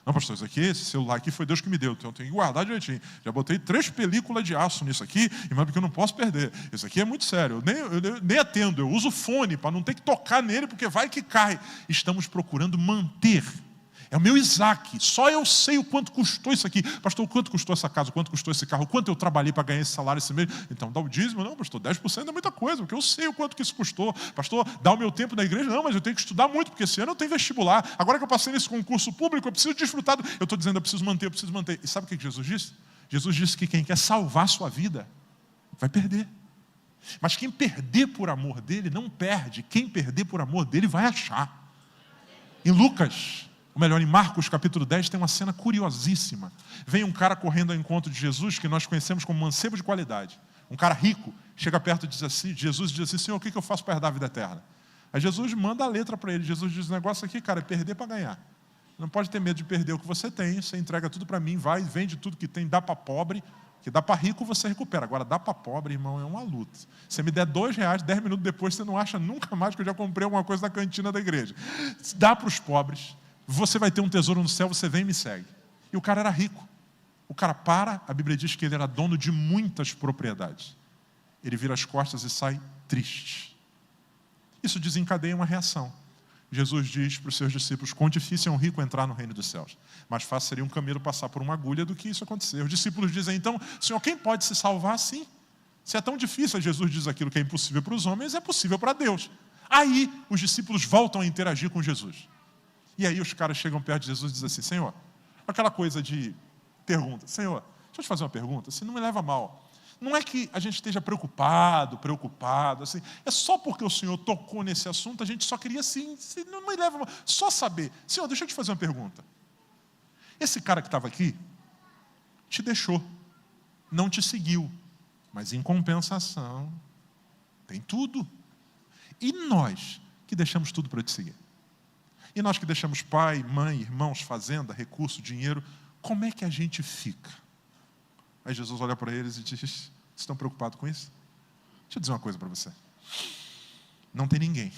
Não, pastor, isso aqui, esse celular aqui foi Deus que me deu, então eu tenho que guardar direitinho. Já botei 3 películas de aço nisso aqui, porque eu não posso perder. Isso aqui é muito sério, eu nem atendo, eu uso fone para não ter que tocar nele, porque vai que cai. Estamos procurando manter. É o meu Isaac, só eu sei o quanto custou isso aqui. Pastor, quanto custou essa casa, quanto custou esse carro, quanto eu trabalhei para ganhar esse salário esse mês? Então, dá o dízimo? Não, pastor, 10% é muita coisa, porque eu sei o quanto que isso custou. Pastor, dá o meu tempo na igreja? Não, mas eu tenho que estudar muito, porque esse ano eu tenho vestibular. Agora que eu passei nesse concurso público, eu preciso desfrutar. Eu estou dizendo, eu preciso manter. E sabe o que Jesus disse? Jesus disse que quem quer salvar a sua vida, vai perder. Mas quem perder por amor dele, não perde. Quem perder por amor dele, vai achar. Em Lucas... ou melhor, em Marcos capítulo 10 tem uma cena curiosíssima. Vem um cara correndo ao encontro de Jesus, que nós conhecemos como mancebo de qualidade. Um cara rico, chega perto e diz assim, Jesus diz assim, Senhor, o que eu faço para herdar a vida eterna? Aí Jesus manda a letra para ele. Jesus diz, o negócio aqui, cara, é perder para ganhar. Não pode ter medo de perder o que você tem, você entrega tudo para mim, vai, vende tudo que tem, dá para pobre, que dá para rico você recupera. Agora, dá para pobre, irmão, é uma luta. Se você me der R$2, 10 minutos depois, você não acha nunca mais que eu já comprei alguma coisa na cantina da igreja. Dá para os pobres. Você vai ter um tesouro no céu, você vem e me segue. E o cara era rico. O cara a Bíblia diz que ele era dono de muitas propriedades. Ele vira as costas e sai triste. Isso desencadeia uma reação. Jesus diz para os seus discípulos, quão difícil é um rico entrar no reino dos céus. Mais fácil seria um camelo passar por uma agulha do que isso acontecer. Os discípulos dizem, então, Senhor, quem pode se salvar assim? Se é tão difícil, Jesus diz aquilo que é impossível para os homens, é possível para Deus. Aí, os discípulos voltam a interagir com Jesus. E aí os caras chegam perto de Jesus e dizem assim, Senhor, aquela coisa de pergunta, Senhor, deixa eu te fazer uma pergunta, se não me leva a mal, Não é que a gente esteja preocupado, assim. É só porque o Senhor tocou nesse assunto, a gente só queria assim, não me leva, só saber. Senhor, deixa eu te fazer uma pergunta. Esse cara que estava aqui te deixou, não te seguiu, mas em compensação tem tudo. E nós que deixamos tudo para te seguir? E nós que deixamos pai, mãe, irmãos, fazenda, recurso, dinheiro, como é que a gente fica? Aí Jesus olha para eles e diz: vocês estão preocupados com isso? Deixa eu dizer uma coisa para você. Não tem ninguém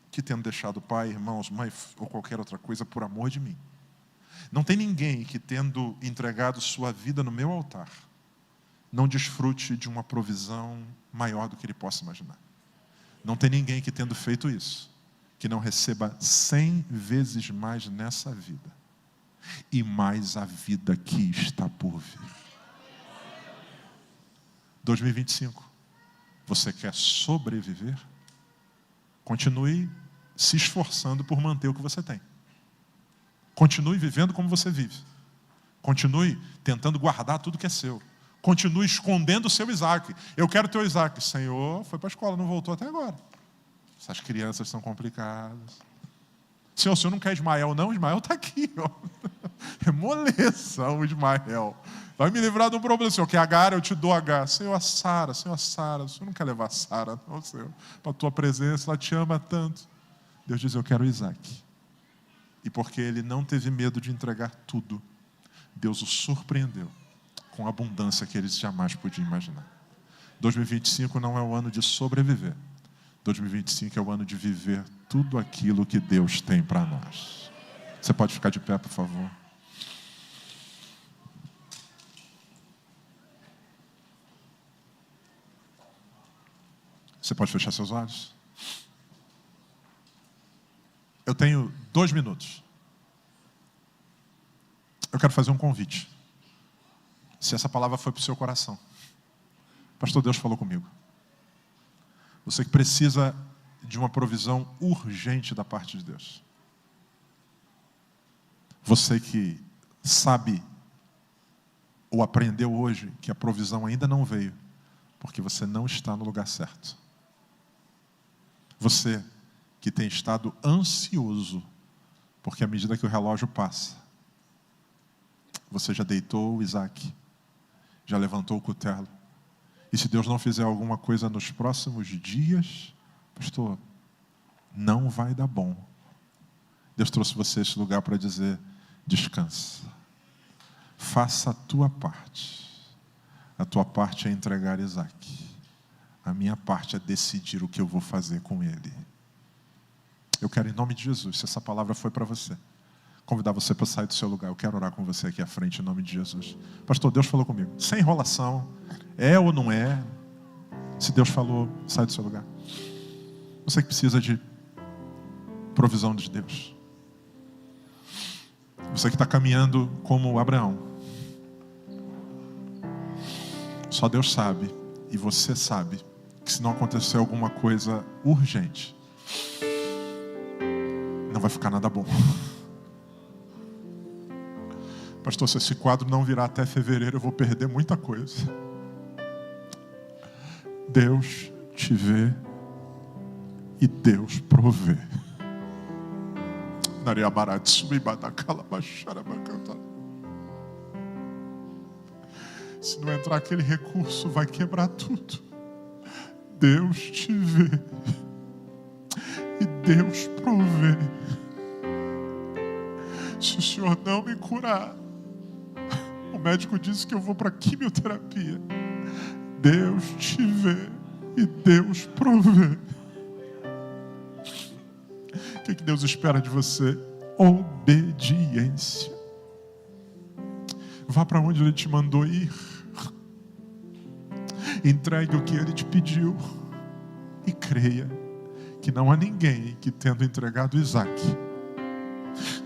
que, tendo deixado pai, irmãos, mãe ou qualquer outra coisa por amor de mim, não tem ninguém que, tendo entregado sua vida no meu altar, não desfrute de uma provisão maior do que ele possa imaginar. Não tem ninguém que, tendo feito isso, que não receba 100 vezes mais nessa vida e mais a vida que está por vir. 2025, você quer sobreviver? Continue se esforçando por manter o que você tem. Continue vivendo como você vive. Continue tentando guardar tudo que é seu. Continue escondendo o seu Isaac. Eu quero ter o Isaac. Senhor, foi para a escola, não voltou até agora. Essas crianças são complicadas. Senhor, o senhor não quer Ismael, não? Ismael está aqui, ó. É moleza o Ismael. Vai me livrar de um problema. Senhor, quer Agar? Eu te dou Agar. Senhor, a Sara, o senhor não quer levar a Sara, não, Senhor, para a tua presença, ela te ama tanto. Deus diz: eu quero o Isaac. E porque ele não teve medo de entregar tudo, Deus o surpreendeu com a abundância que eles jamais podiam imaginar. 2025 não é o ano de sobreviver. 2025 é o ano de viver tudo aquilo que Deus tem para nós. Você pode ficar de pé, por favor? Você pode fechar seus olhos? Eu tenho 2 minutos. Eu quero fazer um convite. Se essa palavra foi para o seu coração. Pastor, Deus falou comigo. Você que precisa de uma provisão urgente da parte de Deus. Você que sabe ou aprendeu hoje que a provisão ainda não veio, porque você não está no lugar certo. Você que tem estado ansioso, porque à medida que o relógio passa, você já deitou o Isaac, já levantou o cutelo. E se Deus não fizer alguma coisa nos próximos dias, pastor, não vai dar bom. Deus trouxe você a esse lugar para dizer: descansa. Faça a tua parte. A tua parte é entregar Isaac. A minha parte é decidir o que eu vou fazer com ele. Eu quero, em nome de Jesus, se essa palavra foi para você, convidar você para sair do seu lugar. Eu quero orar com você aqui à frente, em nome de Jesus. Pastor, Deus falou comigo. Sem enrolação. É ou não é? Se Deus falou, sai do seu lugar. Você que precisa de provisão de Deus. Você que está caminhando como Abraão. Só Deus sabe, e você sabe, que se não acontecer alguma coisa urgente, não vai ficar nada bom. Pastor, se esse quadro não virar até fevereiro, eu vou perder muita coisa. Deus te vê e Deus provê. Se não entrar aquele recurso, vai quebrar tudo. Deus te vê e Deus provê. Se o Senhor não me curar, o médico disse que eu vou para quimioterapia. Deus te vê e Deus provê. O que Deus espera de você? Obediência. Vá para onde Ele te mandou ir. Entregue o que Ele te pediu. E creia que não há ninguém que, tendo entregado Isaac,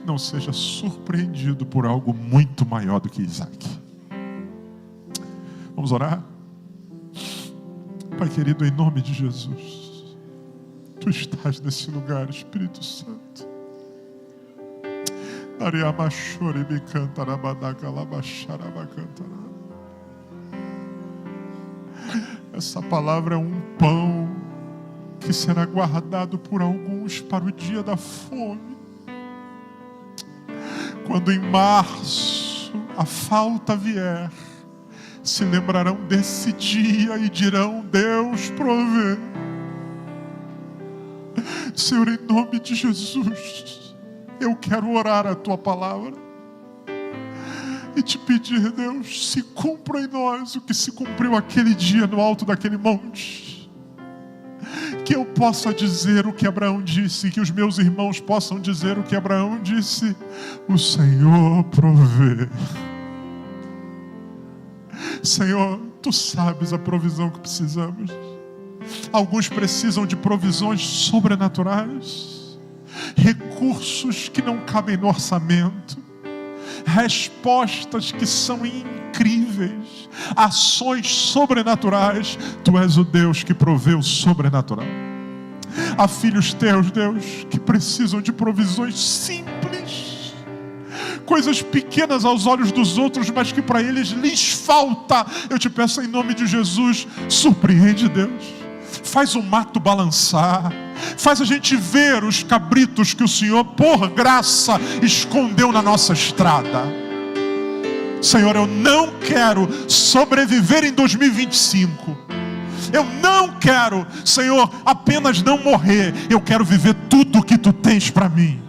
não seja surpreendido por algo muito maior do que Isaac. Vamos orar? Pai querido, em nome de Jesus, Tu estás nesse lugar, Espírito Santo. Essa palavra é um pão que será guardado por alguns para o dia da fome. Quando em março a falta vier, se lembrarão desse dia e dirão: Deus provê. Senhor, em nome de Jesus, eu quero orar a Tua palavra e te pedir, Deus, se cumpra em nós o que se cumpriu aquele dia no alto daquele monte. Que eu possa dizer o que Abraão disse, que os meus irmãos possam dizer o que Abraão disse: o Senhor provê. Senhor, Tu sabes a provisão que precisamos. Alguns precisam de provisões sobrenaturais, recursos que não cabem no orçamento, respostas que são incríveis, ações sobrenaturais. Tu és o Deus que provê o sobrenatural. Há filhos Teus, Deus, que precisam de provisões simples, coisas pequenas aos olhos dos outros, mas que para eles lhes falta. Eu te peço em nome de Jesus, surpreende, Deus. Faz o mato balançar, faz a gente ver os cabritos que o Senhor, por graça, escondeu na nossa estrada. Senhor, eu não quero sobreviver em 2025. Eu não quero, Senhor, apenas não morrer. Eu quero viver tudo o que Tu tens para mim.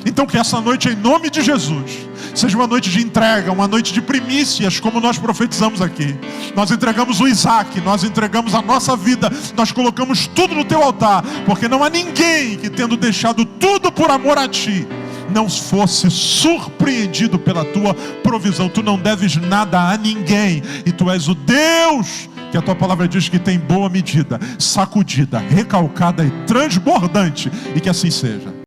Então que essa noite, em nome de Jesus, seja uma noite de entrega, uma noite de primícias, como nós profetizamos aqui. Nós entregamos o Isaac, nós entregamos a nossa vida, nós colocamos tudo no Teu altar, porque não há ninguém que, tendo deixado tudo por amor a Ti, não fosse surpreendido pela Tua provisão. Tu não deves nada a ninguém, e Tu és o Deus que a Tua palavra diz que tem boa medida, sacudida, recalcada e transbordante, e que assim seja.